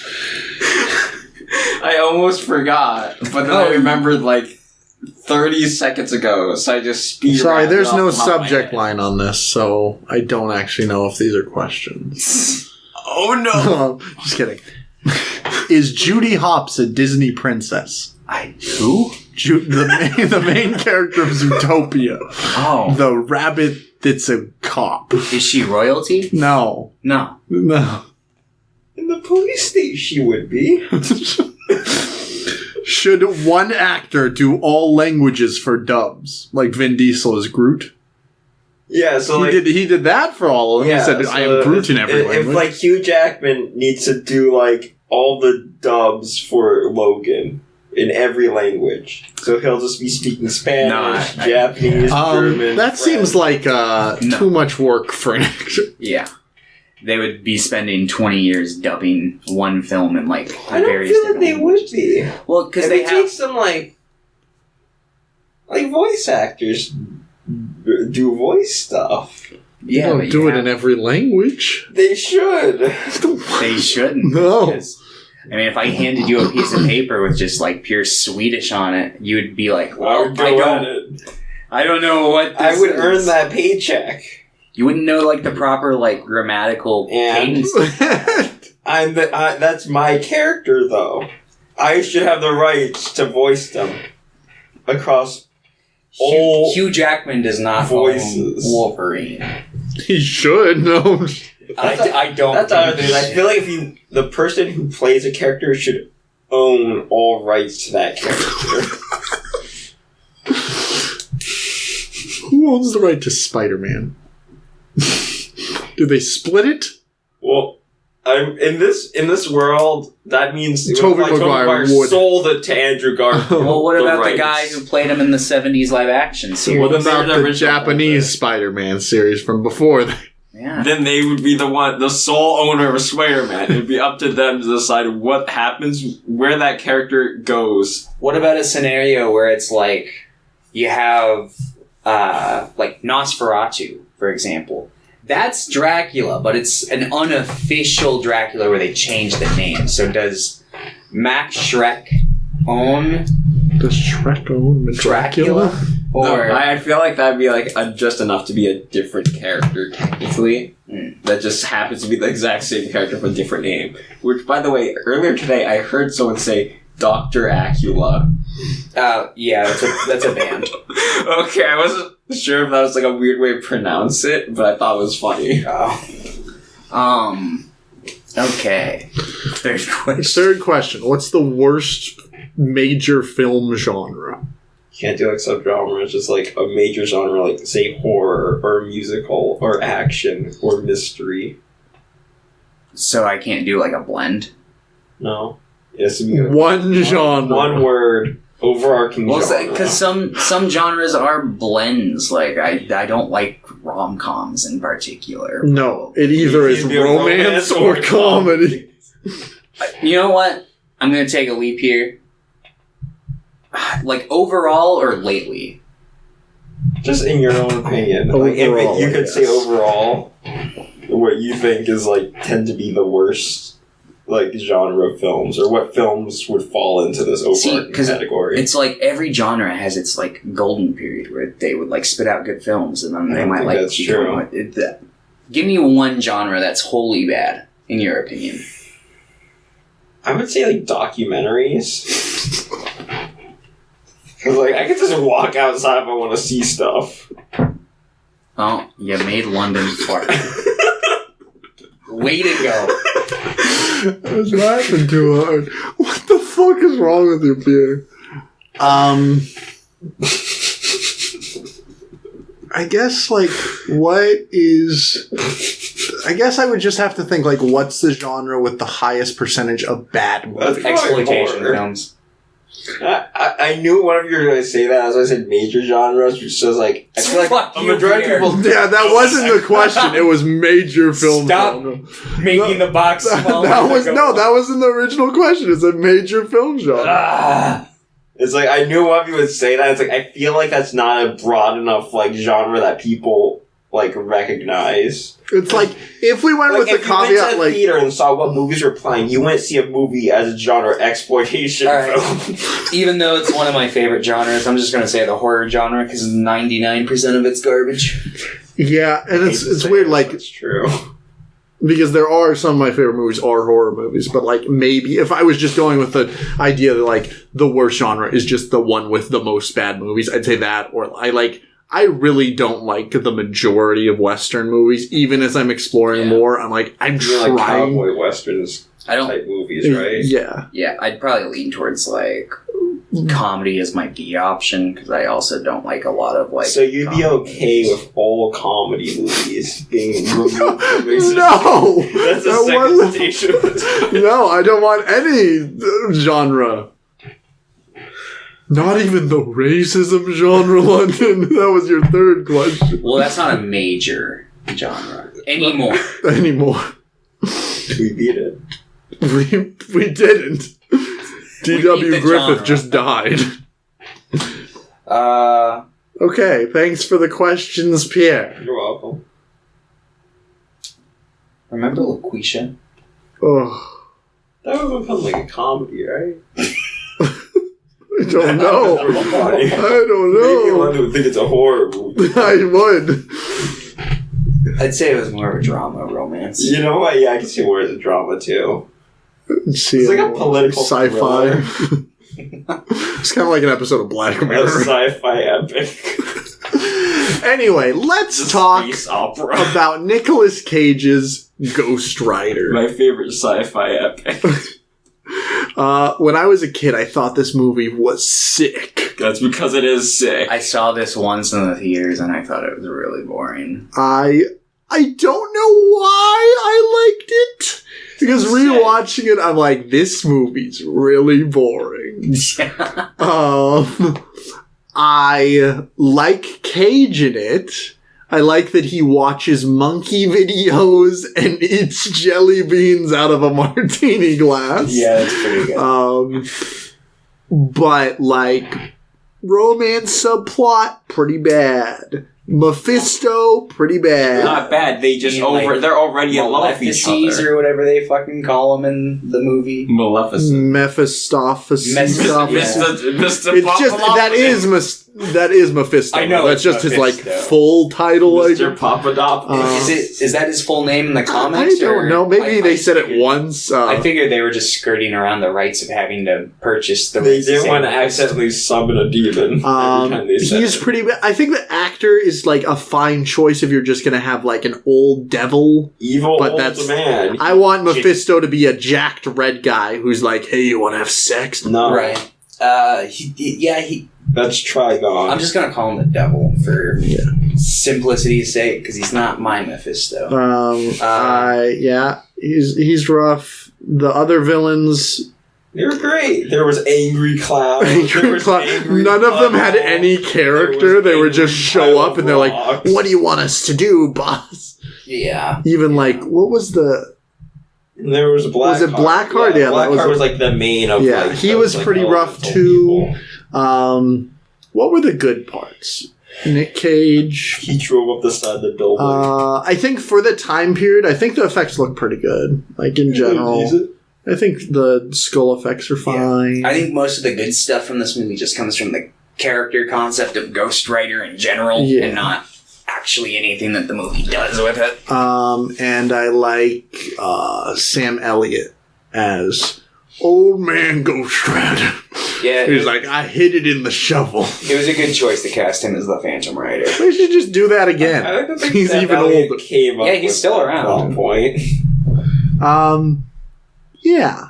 I almost forgot, but then I remembered like 30 seconds ago, so I just speed. Sorry, there's no subject line on this, so I don't actually know if these are questions. Oh no! Just kidding. Is Judy Hopps a Disney princess? Who? The main character of Zootopia. Oh. The rabbit that's a cop. Is she royalty? No. In the police state, she would be. Should one actor do all languages for dubs? Like Vin Diesel is Groot? Yeah, so he did that for all of them. Yeah, he said, I am Groot in every language. If like Hugh Jackman needs to do like all the dubs for Logan in every language, so he'll just be speaking Spanish, Japanese, German. That seems like too much work for an actor. Yeah. They would be spending 20 years dubbing one film in like I don't various feel like different they would be. Well, because they take some like voice actors do voice stuff. Yeah, don't do it in every language. They should. They shouldn't. No. I mean, if I handed you a piece of paper with just like pure Swedish on it, you would be like, "Well, I don't know what this I would is." earn that paycheck. You wouldn't know like the proper like grammatical And cadence. That's my character, though. I should have the rights to voice them across all Hugh Jackman does not voices. own Wolverine. He should, no. I don't. That's the other thing. I feel like the person who plays a character should own all rights to that character. Who owns the right to Spider-Man? Do they split it? Well, in this world, that means Tobey Maguire would. sold it to Andrew Garfield. Well, what about the rights. guy who played him in the 70s live action series? What Well, then about they're the the original Japanese Spider-Man series from before that? Yeah. Then they would be the sole owner of Spider-Man. It'd be up to them to decide what happens, where that character goes. What about a scenario where it's like you have like Nosferatu, for example? That's Dracula, but it's an unofficial Dracula where they change the name. So does Max Schreck own Does Shrek own Dracula? Or No, I feel like that'd be like just enough to be a different character, technically. That just happens to be the exact same character with a different name. Which, by the way, earlier today I heard someone say Dr. Acula. yeah, that's a band. Okay, I wasn't sure if that was like a weird way to pronounce it, but I thought it was funny. Okay. Third question. What's the worst major film genre? Can't do like subgenre. It's just like a major genre, like say horror or musical or action or mystery. So I can't do like a blend. No, it has to be One genre. one word, overarching Well, genre. because some genres are blends. Like I don't like rom-coms in particular. No, it either is It'd be a romance or comedy. You know what? I'm gonna take a leap here. Like overall or lately? Just in your own opinion, like if Overall, you I could say guess. overall, what you think is like tend to be the worst like genre of films, or what films would fall into this overarching 'cause category? It's like every genre has its like golden period where they would like spit out good films, and then I they don't might think like that's become true. Give me one genre that's wholly bad in your opinion. I would say like documentaries. Because like I could just walk outside if I want to see stuff. Oh, you made London fart. Way to go. I was laughing too hard. What the fuck is wrong with your beer? I guess, like, what is... I guess I would just have to think, like, what's the genre with the highest percentage of bad movies? That's probably Exploitation horror. films. I knew whenever you were going to say that, as I said major genres, which says like I feel like Fuck a you, majority of Pierre. people. Yeah, that wasn't the question. It was major film Stop genre. making the box smaller. That wasn't the original question. It's a major film genre. Ah. It's like I knew whenever you would say that. It's like I feel like that's not a broad enough like genre that people like recognize. It's like, if we went Like with the if you went caveat, to a like... theater and saw what movies were playing, you wouldn't see a movie as a genre exploitation All right. film. Even though it's one of my favorite genres, I'm just going to say the horror genre because 99% of it's garbage. Yeah, and it's weird, like... That's true. Because there are some of my favorite movies are horror movies, but like maybe if I was just going with the idea that like the worst genre is just the one with the most bad movies, I'd say that. Or I really don't like the majority of Western movies. Even as I'm exploring more, I'm like I'm You mean, like trying. cowboy westerns I don't. type movies, right? Yeah, Yeah, I'd probably lean towards like comedy as my B option because I also don't like a lot of like. So you'd be comedy okay movies. with all comedy movies being removed from existence? no, That's the that second wasn't- station of the no, I don't want any genre. Not even the racism genre, London. That was your third question. Well, that's not a major genre anymore. Anymore. We beat it. We didn't. D.W. the Griffith genre. just died. Okay, thanks for the questions, Pierre. You're welcome. Remember LaQuisha? Oh, That would become like a comedy, right? I don't know. I don't Maybe know. one would think it's a horror movie. I would. I'd say it was more of a drama romance. You know what? Yeah, I can see more as a drama too. See, It's like a political sci-fi. thriller. It's kind of like an episode of Black A Mirror. sci-fi epic. Anyway, let's talk Space opera. about Nicolas Cage's Ghost Rider. My favorite sci-fi epic. When I was a kid, I thought this movie was sick. That's because it is sick. I saw this once in the theaters and I thought it was really boring. I don't know why I liked it. Because rewatching it, I'm like, this movie's really boring. I like Cage in it. I like that he watches monkey videos and eats jelly beans out of a martini glass. Yeah, that's pretty good. But, like, romance subplot, pretty bad. Mephisto, pretty bad. Not bad. They just they're already in love with each Malefices other. or whatever they fucking call them in the movie. Maleficent. Mephistopheles. Mr. It's just that is Mephisto. I know, that's it's just Mephisto. his like full title. Mr. Papadopoulos. Is that his full name in the I comics? don't know. Maybe they said it figured- once. I figured they were just skirting around the rights of having to purchase the They rights to didn't say want to Mephisto. accidentally summon a demon every time they said he's it. pretty bad. I think the actor is like a fine choice if you're just gonna have like an old devil. Evil but old that's- man. I want Mephisto to be a jacked red guy who's like, "Hey, you want to have sex?" No. Right. That's Trigon. I'm just gonna call him the devil for simplicity's sake because he's not my Mephisto. He's rough. The other villains, They were great. There was Angry Cloud. none of them had any character. They would just show up and they're like, "What do you want us to do, boss?" Yeah. Even like, what was the? There was Blackheart. Was it Blackheart? Yeah, that Blackheart was was like the main of Yeah, like, he those, was like, pretty rough elemental too. people. What were the good parts? Nick Cage. He drove up the side of the building. I think for the time period, I think the effects look pretty good. Like in general, I think the skull effects are fine. I think most of the good stuff from this movie just comes from the character concept of Ghost Rider in general and not actually anything that the movie does with it. And I like Sam Elliott as Old Man Ghost Rider. Yeah. He's like, I hid it in the shovel. It was a good choice to cast him as the Phantom Rider. We should just do that again. I don't think He's Sam even Elliott older. came up Yeah, he's with still that around. plot point. Yeah.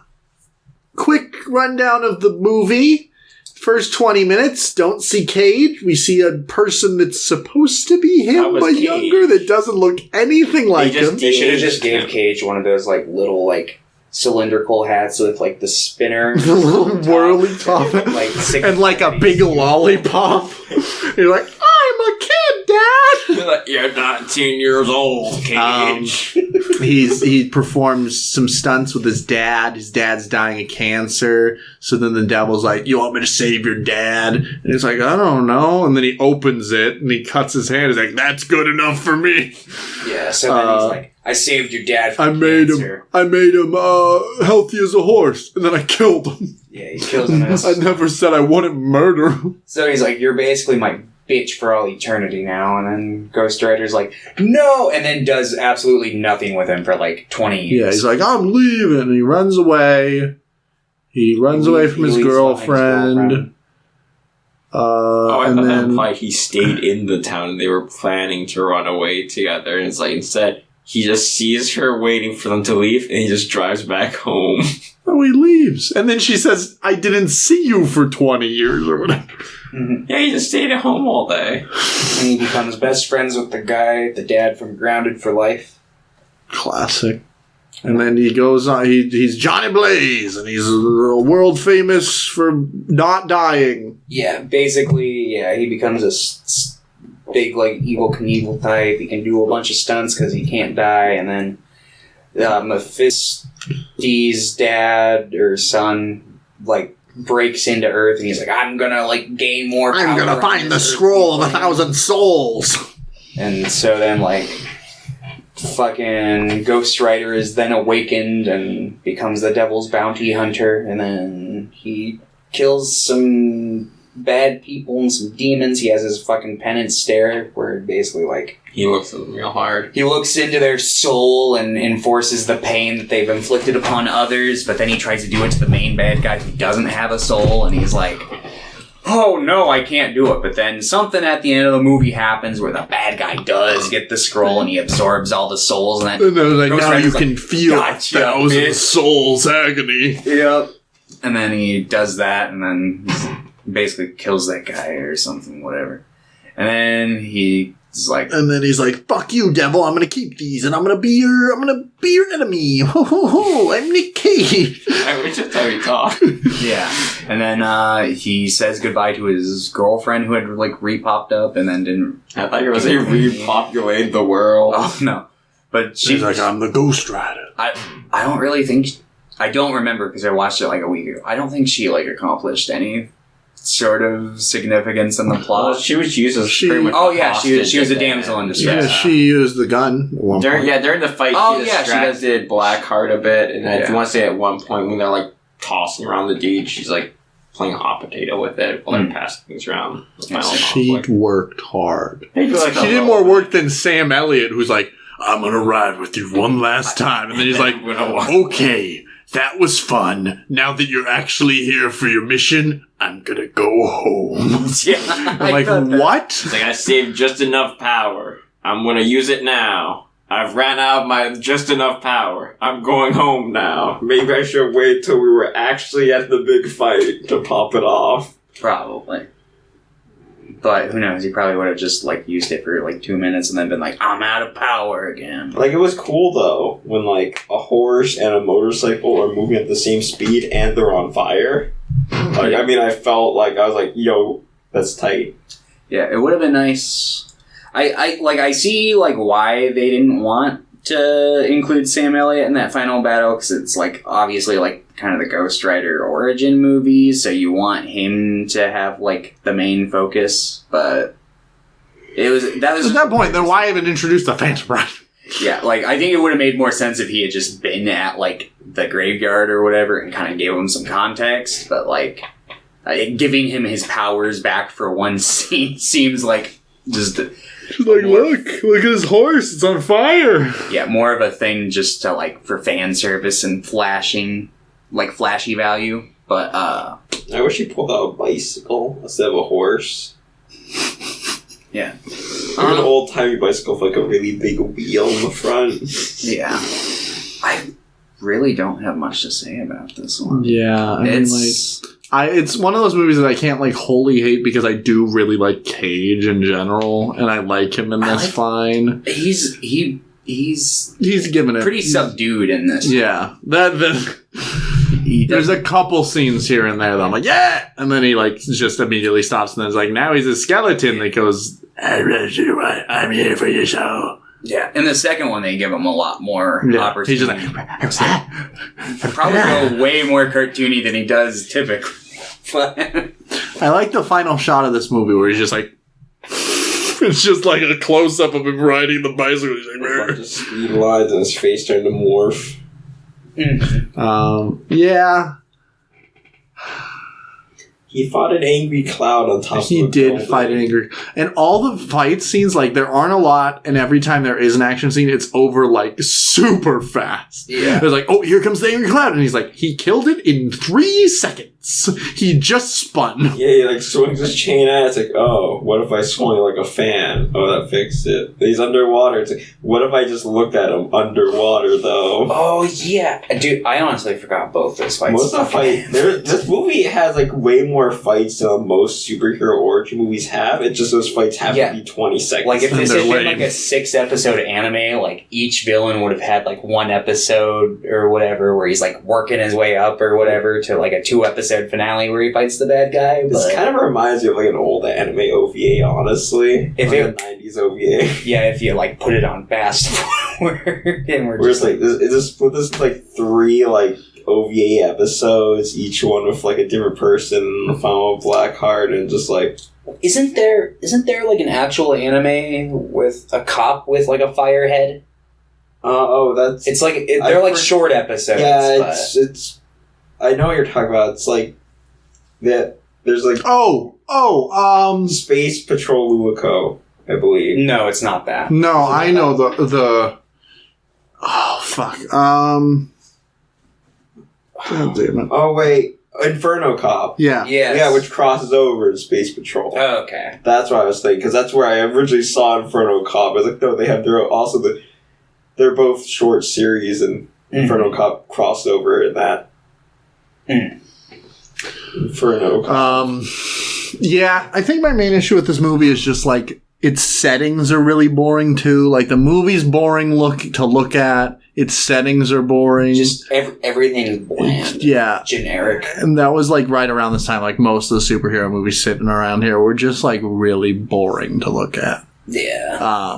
Quick rundown of the movie. First 20 minutes, don't see Cage. We see a person that's supposed to be That him, was but Cage. younger, that doesn't look anything like just him. They should have Yeah. just gave Cage one of those like little like cylindrical hats with like the spinner, The little whirly top. like And like a big lollipop. You're like, I'm a kid, Dad! You're 19 years old, Cage. He performs some stunts with his dad. His dad's dying of cancer. So then the devil's like, you want me to save your dad? And he's like, I don't know. And then he opens it and he cuts his hand. He's like, that's good enough for me. Yeah, so then he's like, I saved your dad from I made cancer. him healthy as a horse. And then I killed him. Yeah, he kills him. I never said I wouldn't murder him. So he's like, you're basically my bitch for all eternity now. And then Ghost Rider's like, no! And then does absolutely nothing with him for like 20 years. Yeah, he's like, I'm leaving. And he runs away. He runs away from his leaves behind his girlfriend. I And thought that then implied he stayed in the town and they were planning to run away together. And it's like, instead, he just sees her waiting for them to leave and he just drives back home. oh, he leaves. And then she says, I didn't see you for 20 years or whatever. Yeah, he just stayed at home all day. And he becomes best friends with the guy, the dad from Grounded for Life. Classic. And then he goes on, he's Johnny Blaze, and he's world famous for not dying. Yeah, basically, yeah, he becomes a big, like, evil Knievel type. He can do a bunch of stunts because he can't die. And then Mephisto's dad or son, like, breaks into Earth, and he's like, I'm gonna, like, gain more power. I'm gonna on find the this scroll of Earth 1,000 souls. And so then, like, fucking Ghost Rider is then awakened and becomes the devil's bounty hunter, and then he kills some bad people and some demons. He has his fucking penance stare where basically like He looks at them real hard. he looks into their soul and enforces the pain that they've inflicted upon others, but then he tries to do it to the main bad guy who doesn't have a soul, and he's like, oh no, I can't do it. But then something at the end of the movie happens where the bad guy does get the scroll and he absorbs all the souls, and And then like, Ghost now Rider's you can feel "Gotcha, 1,000 bitch." souls agony. yep. And then he does that, and then he basically kills that guy or something, whatever. And then he's like, And then he's like, "Fuck you, devil! I'm gonna keep these, and I'm gonna be your enemy." Ho ho ho! I'm Nick Cage. I wish that's how he talked. yeah. And then he says goodbye to his girlfriend who had like re-popped up, and then didn't. I thought you were going to say repopulate the world. Oh no! But She's like, "I'm the Ghost Rider." I don't really think. I don't remember because I watched it like a week ago. I don't think she like accomplished any sort of significance in the plot. Well, she was used as She- pretty much Oh a yeah, she was hostage a at damsel the in end. distress. Yeah, she used the gun at one During point. during the fight, Oh, she yeah, she does. distracted Blackheart a bit, and I Yeah. want to say at one point when they're like tossing around the deed, she's like playing hot potato with it while they're passing things around. The final She conflict. worked hard. I feel like She a did little more bit. work than Sam Elliott, who's like, "I'm gonna ride with you one last time," and then he's like, I'm gonna walk. "Okay, that was fun. Now that you're actually here for your mission, I'm gonna go home." yeah, I'm like, "What?" It's like I saved just enough power. I'm gonna use it now. I've ran out of my just enough power. I'm going home now. Maybe I should wait till we were actually at the big fight to pop it off. Probably. But who knows? He probably would have just like used it for like 2 minutes and then been like, "I'm out of power again." Like, it was cool, though, when, like, a horse and a motorcycle are moving at the same speed and they're on fire. Like, I mean, I felt like, I was like, yo, that's tight. Yeah, it would have been nice. I see like why they didn't want to include Sam Elliott in that final battle, because it's like obviously like kind of the Ghost Rider origin movie, so you want him to have like the main focus. But that was At that point, then why even introduce the Phantom Rider? yeah, like I think it would have made more sense if he had just been at like the graveyard or whatever and kind of gave him some context. But like giving him his powers back for one scene seems like just. She's like, look at his horse, it's on fire. Yeah, more of a thing just to like for fan service and flashing, like flashy value. But I wish he pulled out a bicycle instead of a horse. yeah, Like an old-timey bicycle with like a really big wheel in the front. yeah. I really don't have much to say about this one. Yeah, I mean, It's it's one of those movies that I can't like wholly hate because I do really like Cage in general, and I like him, and I that's like- fine. he's He's given it pretty subdued in this. Yeah, He there's does, a couple scenes here and there that I'm like, yeah, and then he like just immediately stops, and then it's like, now he's a skeleton that goes, I'm here for your show. yeah. In the second one, they give him a lot more Yeah, opportunity. he's just like, Probably go way more cartoony than he does typically. But I like the final shot of this movie where he's just like, it's just like a close up of him riding the bicycle. He's A like, bunch of speed lines and his face turned to morph. yeah, He fought an angry cloud on top of he a did building. fight an angry, and all the fight scenes, like there aren't a lot, and every time there is an action scene, it's over like super fast. Yeah. It's like, oh, here comes the angry cloud, and he's like, he killed it in 3 seconds. He just spun. Yeah, he like swings his chain at it. It's like, oh, what if I swung it like a fan? Oh, that fixed it. He's underwater. It's like, what if I just looked at him underwater, though? oh yeah, dude. I honestly forgot both those fights. Most of the fight, this movie has like way more fights than most superhero origin movies have. It's just those fights have Yeah. to be 20 seconds. Like if And this they're had been lame. like a 6-episode anime, like each villain would have had like one episode or whatever where he's like working his way up or whatever to like a 2-episode finale where he fights the bad guy. This But kind of reminds me of like an old anime OVA, honestly. If like it- a 90s OVA. yeah, if you like put it on fast forward and we're Where it's just like, this like 3 like OVA episodes, each one with like a different person, the final Blackheart, and just like, isn't there like an actual anime with a cop with like a fire head? That's... It's like they're like short episodes. Yeah, it's... I know what you're talking about. It's like... that. There's like... Space Patrol Lulico, I believe. No, it's not that. No, I know the... Oh, fuck. God damn it. Oh, wait. Inferno Cop. Yeah. Yes. Yeah, which crosses over to Space Patrol. Oh, okay. That's what I was thinking, because that's where I originally saw Inferno Cop. I was like, no, they have their own... They're both short series, and Inferno Cop crossed over in that. Inferno Cop. Yeah, I think my main issue with this movie is just, like, its settings are really boring, too. Like, the movie's boring to look at. Its settings are boring. Just everything is bland. Yeah. Generic. And that was, like, right around this time. Like, most of the superhero movies sitting around here were just, like, really boring to look at. Yeah.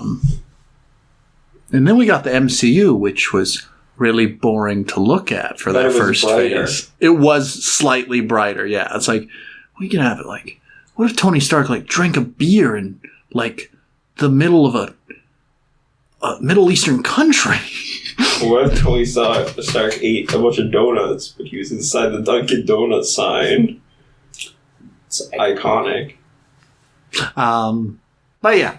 And then we got the MCU, which was really boring to look at for that first phase. It was slightly brighter, yeah. It's like, we can have it, like, what if Tony Stark, like, drank a beer in, like, the middle of a Middle Eastern country? What if Tony Stark ate a bunch of donuts, but he was inside the Dunkin' Donuts sign? It's iconic. But yeah,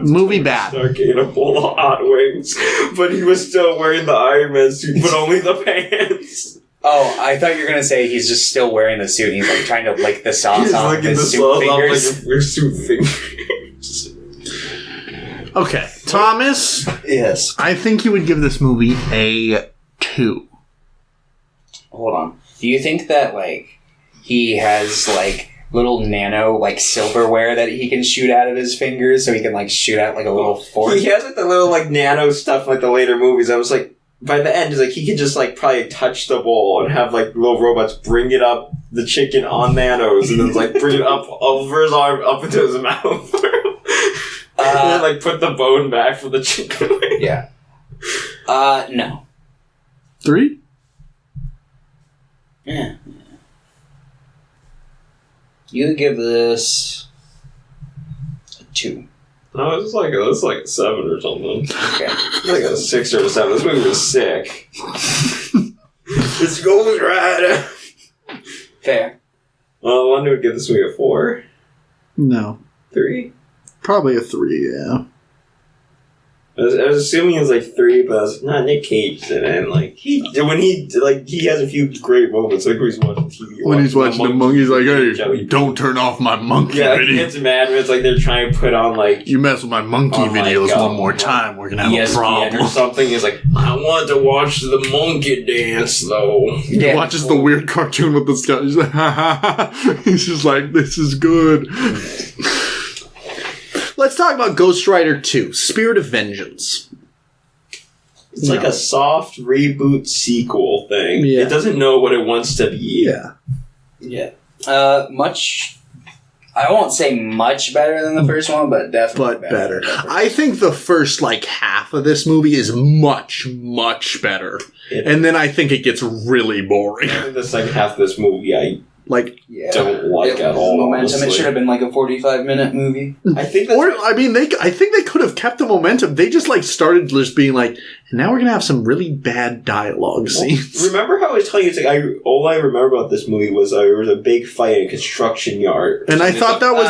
movie bad. Stark ate a bowl of hot wings, but he was still wearing the Iron Man suit, but only the pants. Oh, I thought you were gonna say he's just still wearing the suit and he's like trying to lick the sauce He's off licking his the suit sauce fingers. off like your suit fingers. Okay, Thomas. Yes. I think you would give this movie a 2. Hold on. Do you think that like he has like little nano like silverware that he can shoot out of his fingers so he can like shoot out like a little fork? He has like the little like nano stuff like the later movies. I was like, by the end, it's like he could just like probably touch the bowl and have like little robots bring it up the chicken on nanos and then like bring it up over his arm up into his mouth. And then like put the bone back for the chicken. Yeah. No. 3? Yeah. You give this a 2. No, it's like a 7 or something. Okay. It's like a 6 or a 7. This movie was sick. This Ghost Rider. Fair. Well, London would give this movie a 4. No. 3? Probably a 3, yeah. I was assuming it was like 3, but I was like, nah, Nick Cage is in it. And like he has a few great moments, like when he's watching TV. When he's watching the monkey, he's like, hey, Jelly don't turn off my monkey Yeah, he video. gets mad when it's like they're trying to put on like You mess with my monkey Oh my videos God. one more time, we're gonna have a ESPN problem. or something. He's like, I want to watch the monkey dance though. He watches the weird cartoon with the skull. He's like, ha ha ha. He's just like, this is good. Let's talk about Ghost Rider 2, Spirit of Vengeance. It's like a soft reboot sequel thing. Yeah. It doesn't know what it wants to be. Yeah. Yeah. Much... I won't say much better than the first one, but definitely But better. I think the first, like, half of this movie is much, much better. And then I think it gets really boring. I think the second half of this movie I Yeah. don't like at all. Momentum. Honestly. It should have been like a 45-minute movie. I think that's I think they could have kept the momentum. They just, like, started just being like, and now we're going to have some really bad dialogue scenes. Remember how I was telling you, it's like, all I remember about this movie was there was a big fight in a construction yard. And I thought that was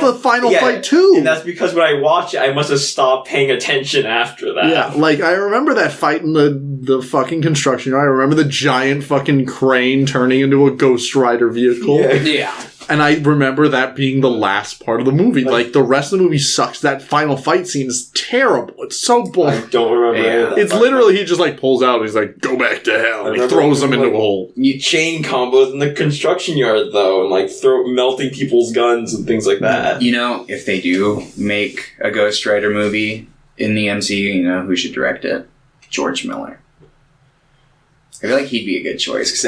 the final fight, too. And that's because when I watched it, I must have stopped paying attention after that. Yeah, like, I remember that fight in the fucking construction yard. I remember the giant fucking crane turning into a Ghost Rider vehicle. Yeah. And I remember that being the last part of the movie. Like, the rest of the movie sucks. That final fight scene is terrible. It's so boring. I don't remember any of that. It's literally, he just, like, pulls out and he's like, go back to hell. And he throws them into a hole. You chain combos in the construction yard, though, and, like, melting people's guns and things like that. You know, if they do make a Ghost Rider movie in the MCU, you know who should direct it? George Miller. I feel like he'd be a good choice because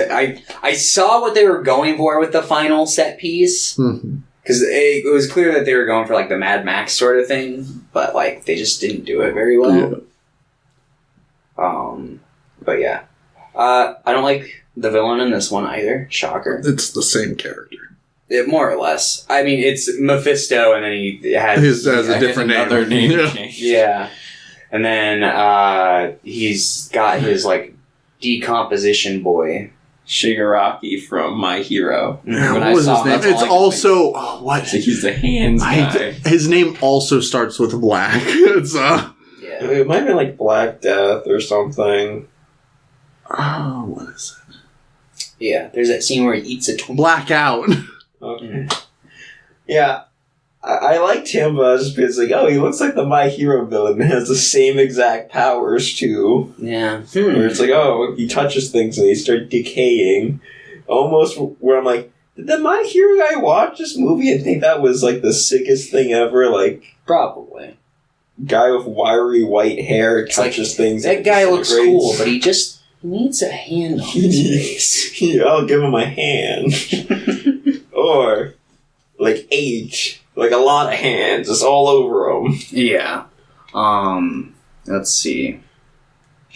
I saw what they were going for with the final set piece because it was clear that they were going for like the Mad Max sort of thing, but like they just didn't do it very well. But yeah, I don't like the villain in this one either. Shocker. It's the same character. More or less. I mean, it's Mephisto, and then he has a different name. Another name Yeah. change. Yeah. And then he's got his like decomposition boy. Shigaraki from My Hero. Yeah, When what I was saw his name? him, It's also what? so he's the hands guy. His name also starts with black. It's Yeah. It might have been like Black Death or something. oh, what is it? Yeah, there's that scene where he eats a Twinkie. Blackout. Okay. Yeah. I liked him, but I was just because like, oh, he looks like the My Hero villain and has the same exact powers too. Yeah. Where it's like, oh, he touches things and they start decaying. Almost where I'm like, did the My Hero guy watch this movie and think that was like the sickest thing ever? Like, Probably. guy with wiry white hair It's like, touches things. That and guy looks disintegrates. cool, but he just needs a hand on his face. Yeah, I'll give him a hand. Or, like, age. Like, a lot of hands. It's all over him. Yeah. Let's see.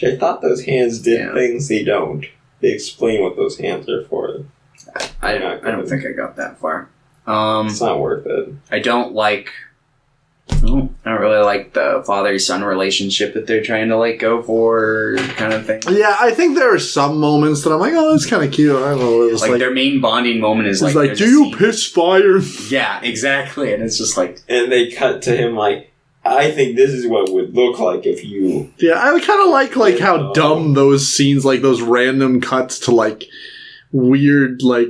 I thought those hands did Yeah. things they don't. They explain what those hands are for. I don't think I got that far. It's not worth it. I don't really like the father-son relationship that they're trying to like go for kind of thing. Yeah, I think there are some moments that I'm like, oh, that's kind of cute. I don't know. It's Like their main bonding moment is it's like, like, there's do a you scene- piss fire? Yeah, exactly, and it's just like, And they cut to him like, I think this is what it would look like if you... Yeah, I kind of like how dumb those scenes, like those random cuts to like weird like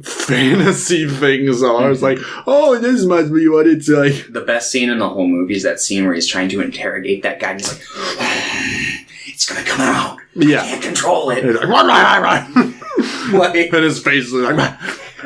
fantasy things are. It's like, oh, this must be what it's like. the best scene in the whole movie is that scene where he's trying to interrogate that guy, and he's like, it's gonna come out. I Yeah. can't control it. And he's like, run. Like, And his face is like,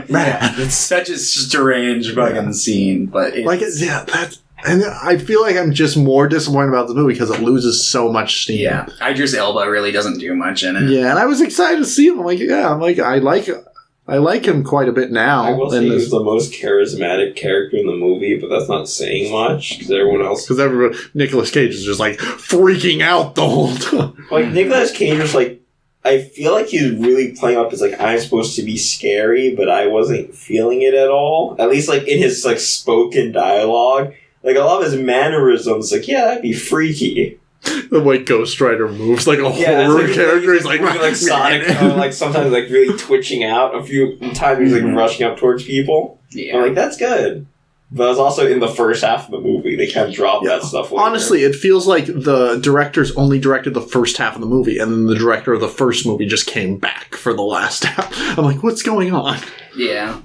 yeah, it's such a strange fucking scene, but it's, like yeah, that's. And I feel like I'm just more disappointed about the movie because it loses so much steam. yeah, Idris Elba really doesn't do much in it. Yeah, and I was excited to see him. I'm like, yeah, I like him quite a bit now. I will say in he this- was the most charismatic character in the movie, but that's not saying much, because everyone else... Because everybody, Nicolas Cage is just like freaking out the whole time. Like, Nicolas Cage was like... I feel like he's really playing up as, like, I'm supposed to be scary, but I wasn't feeling it at all. At least, like, in his, like, spoken dialogue. Like, a lot of his mannerisms, like, yeah, that'd be freaky. The way Ghost Rider moves like a Yeah, horror it's character. He's like, moving like Sonic, like, sometimes, like, really twitching out. A few times he's, like, rushing up towards people. Yeah. I'm like, that's good. But it was also in the first half of the movie. They kind of dropped that stuff later. Honestly, it feels like the directors only directed the first half of the movie, and then the director of the first movie just came back for the last half. I'm like, what's going on? Yeah.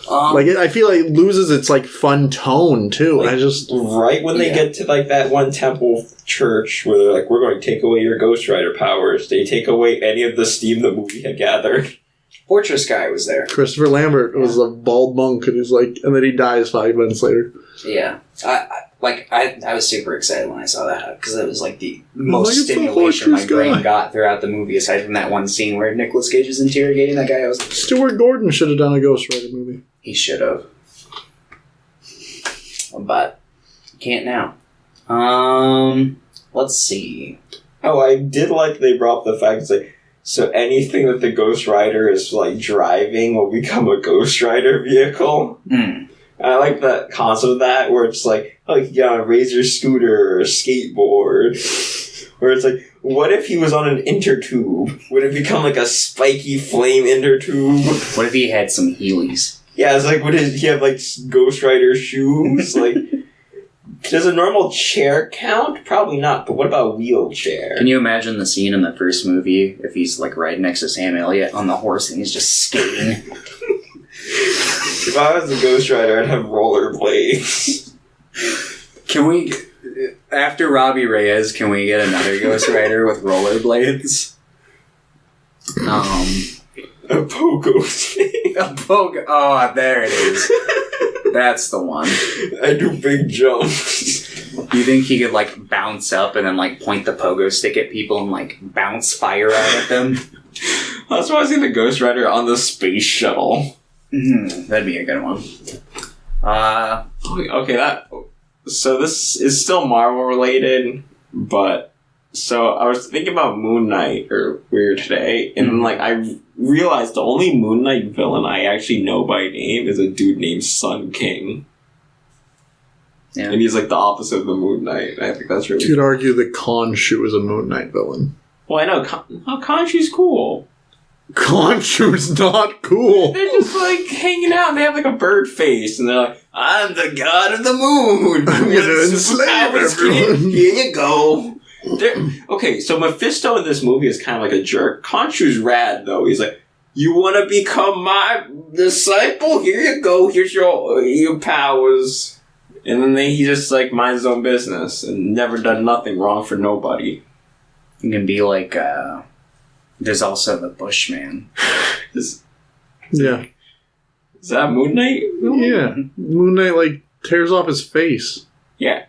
I feel like it loses its like fun tone too. Like, I just right when they get to like that one temple church where they're like, we're going to take away your Ghost Rider powers, they take away any of the steam the movie had gathered. Fortress guy was there. Christopher Lambert was a bald monk, and he's like, and then he dies 5 minutes later. Yeah. I was super excited when I saw that because it was like the like, most it's the stimulation my Fortress brain guy. got throughout the movie, aside from that one scene where Nicolas Cage is interrogating that guy. I was like, Stuart Gordon should have done a Ghost Rider movie. he should have. But can't now. Let's see. Oh, I did like they brought up the fact it's like, so anything that the Ghost Rider is like driving will become a Ghost Rider vehicle. Mm. I like that concept of that, where it's like, oh, you got a Razor scooter or a skateboard. Where it's like, what if he was on an intertube? Would it become like a spiky flame intertube? What if he had some Heelys? Yeah, it's like, would he have like Ghost Rider shoes? Like, does a normal chair count? Probably not, but what about a wheelchair? Can you imagine the scene in the first movie if he's like riding next to Sam Elliott on the horse and he's just skating? If I was a Ghost Rider, I'd have rollerblades. Can we, after Robbie Reyes, can we get another Ghost Rider with rollerblades? A pogo stick. A pogo. Oh, there it is. That's the one. I do big jumps. Do you think he could like bounce up and then like point the pogo stick at people and like bounce fire out at them? That's why I see the Ghost Rider on the space shuttle. That'd be a good one. Okay, so this is still Marvel related, but so I was thinking about Moon Knight earlier today, and then like I realized the only Moon Knight villain I actually know by name is a dude named Sun King. Yeah. And he's like the opposite of the Moon Knight. I think that's really You could argue that Khonshu is a Moon Knight villain. Well, I know. Khonshu's cool. Khonshu's not cool. They're just like hanging out and they have like a bird face and they're like, I'm the god of the moon. I'm gonna enslave everyone. Here you go. Okay, so Mephisto in this movie is kind of like a jerk. Khonshu's rad though. He's like, you want to become my disciple? Here you go. Here's your powers. And then he just like minds his own business and never done nothing wrong for nobody. You can be like, there's also the Bushman. Yeah. Is that Moon Knight? Yeah. Moon Knight, like, tears off his face. Yeah.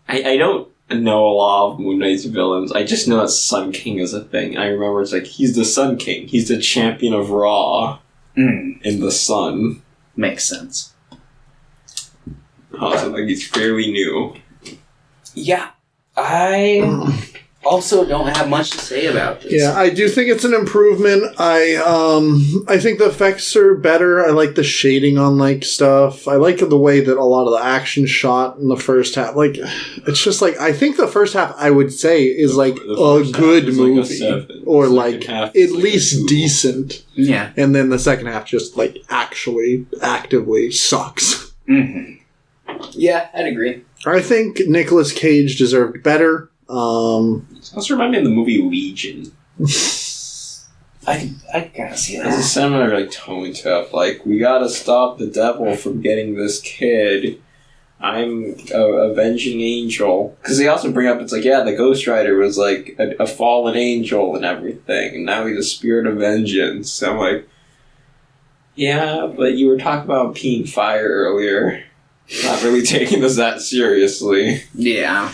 I don't know a lot of Moon Knight's villains. I just know that Sun King is a thing. I remember it's like, he's the Sun King. He's the champion of Ra in the sun. Makes sense. So like he's fairly new. Yeah. I also don't have much to say about this. Yeah, I do think it's an improvement. I think the effects are better. I like the shading on like stuff. I like the way that a lot of the action shot in the first half. Like, it's just like I think the first half I would say is like a good movie, like a or the like at least decent. Yeah. And then the second half just like actually actively sucks. Mm-hmm. Yeah, I'd agree. I think Nicolas Cage deserved better. This also remind me of the movie Legion. I kind of see There's a that. similar like tone to it. Like, we gotta stop the devil from getting this kid. I'm a avenging angel. Because they also bring up, it's like, yeah, the Ghost Rider was like a fallen angel and everything, and now he's a spirit of vengeance. So I'm like, yeah, but you were talking about peeing fire earlier. Not really taking this that seriously. Yeah.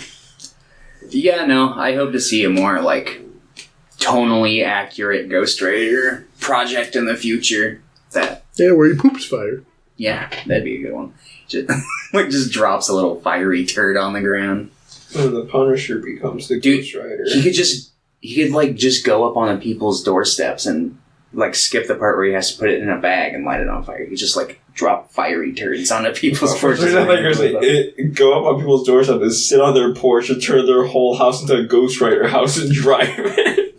Yeah, no, I hope to see a more, like, tonally accurate Ghost Rider project in the future. Yeah, where he poops fire. Yeah, that'd be a good one. Just drops a little fiery turd on the ground. So the Punisher becomes the Dude, Ghost Rider. He could like just go up on the people's doorsteps and like skip the part where he has to put it in a bag and light it on fire. He just like drop fiery turds onto people's porches. Go up on people's doorsteps and sit on their porch and turn their whole house into a Ghost Rider house and drive it.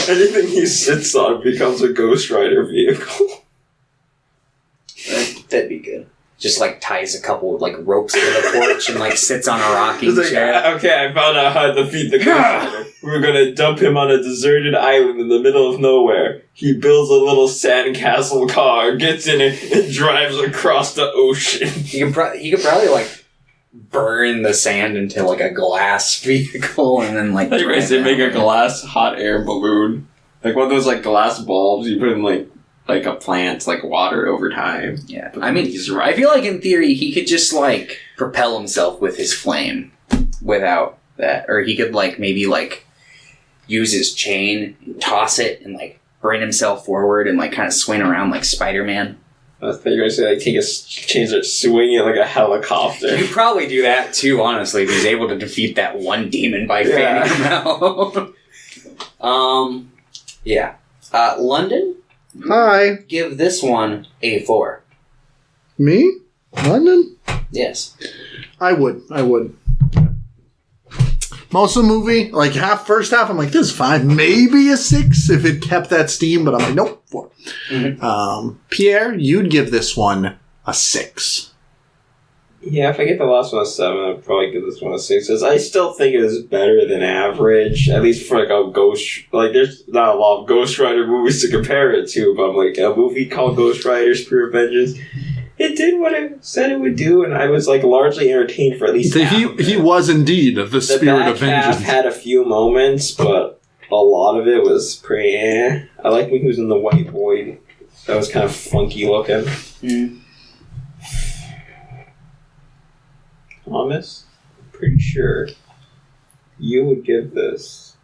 Anything he sits on becomes a Ghost Rider vehicle. That'd be good. Just like ties a couple like ropes to the porch and like sits on a rocking chair. Okay, I found out how to defeat the Ghost Rider. We're gonna dump him on a deserted island in the middle of nowhere. He builds a little sandcastle car, gets in it, and drives across the ocean. He could probably like burn the sand into like a glass vehicle and then like. Anyways, they make a glass hot air balloon, like one of those like glass bulbs you put in like a plant, like water over time. Yeah, I mean, I feel like in theory he could just like propel himself with his flame without that, or he could like maybe like use his chain, toss it, and like bring himself forward and like kind of swing around like Spider-Man. I thought you were going to say, like, take a chain and swing it like a helicopter. You could probably do that too, honestly, if he's able to defeat that one demon by fanning him out. Yeah. London? Hi. Give this one a 4. Me? London? Yes. I would. Most of the movie, like first half, I'm like, this is 5, maybe a 6 if it kept that steam, but I'm like, nope, 4. Mm-hmm. Pierre, you'd give this one a 6. Yeah, if I get the last one a 7, I'd probably give this one a 6. Because I still think it is better than average, at least for like a there's not a lot of Ghost Rider movies to compare it to, but I'm like, a movie called Ghost Rider Spirit of Vengeance, it did what it said it would do, and I was like largely entertained for at least half of it. He was indeed the Spirit of Vengeance. The back half had a few moments, but a lot of it was pretty I liked when he was in the white void. That was kind of funky looking. Mm. Thomas, I'm pretty sure you would give this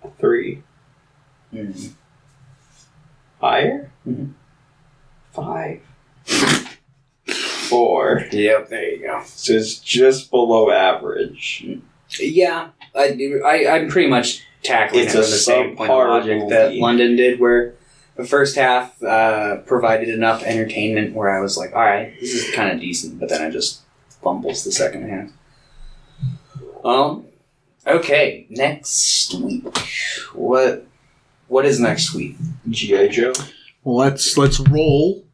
a 3. Mm-hmm. Higher? Mm-hmm. 5. 4. Yep, there you go. So it's just below average. Yeah, I'm pretty much tackling It's it a with the same point of subpar logic movie. that London did, where The first half provided enough entertainment where I was like, all right, this is kind of decent, but then I just fumbles the second half. Okay, next week. What is next week? G.I. Joe. Let's roll.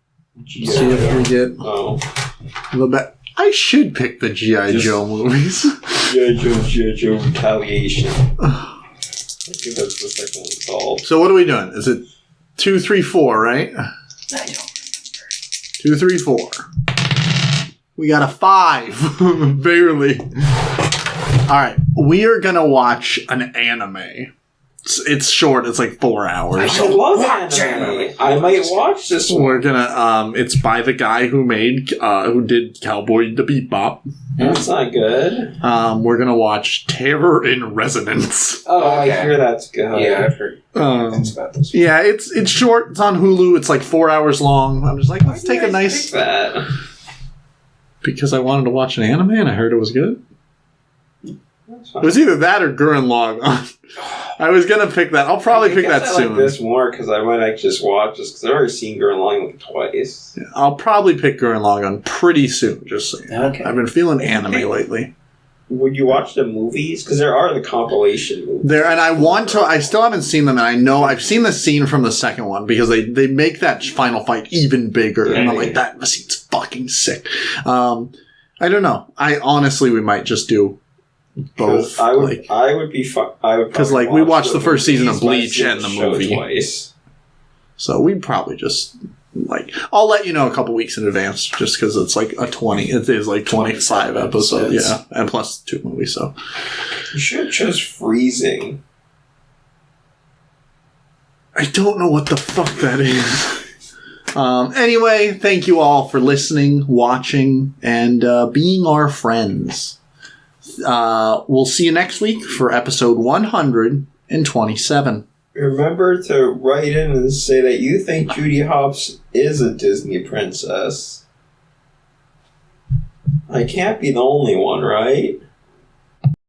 See if we get the best. I should pick the G.I. Joe movies. G.I. Joe Retaliation. I think that's the second one called. So what are we doing? Is it 2, 3, 4, right? I don't remember. 2, 3, 4. We got a 5. Barely. Alright, we are gonna watch an anime. It's short, it's like 4 hours. I love anime. I might watch this one. We're gonna, it's by the guy who did Cowboy Bebop. That's not good. We're gonna watch Terror in Resonance. Oh, Okay. I hear that's good. Yeah, I've heard things about this. Yeah, it's short, it's on Hulu, it's like 4 hours long. I'm just like, let's take a nice... that. Because I wanted to watch an anime and I heard it was good. That's It fine. was either that or Gurren Lagann. I was gonna pick that. I'll probably pick that I soon. like this more because I might actually just watch this because I've already seen Gurren Lagann like twice. I'll probably pick Gurren Lagann pretty soon, just saying. Okay. I've been feeling anime lately. Would you watch the movies? Because there are the compilation movies. There, and I still haven't seen them, and I know I've seen the scene from the second one because they make that final fight even bigger, and I'm like, that scene's fucking sick. I don't know. We might just do both. I would be because like we watched the first season of Bleach and the movie twice. So we'd probably just like I'll let you know a couple weeks in advance just because it's like it is like 25 episodes, yeah, and plus 2 movies. So You should have chose Freezing. I don't know what the fuck that is. Anyway, thank you all for listening, watching, and being our friends. We'll see you next week for episode 127. Remember to write in and say that you think Judy Hopps is a Disney princess. I can't be the only one, right?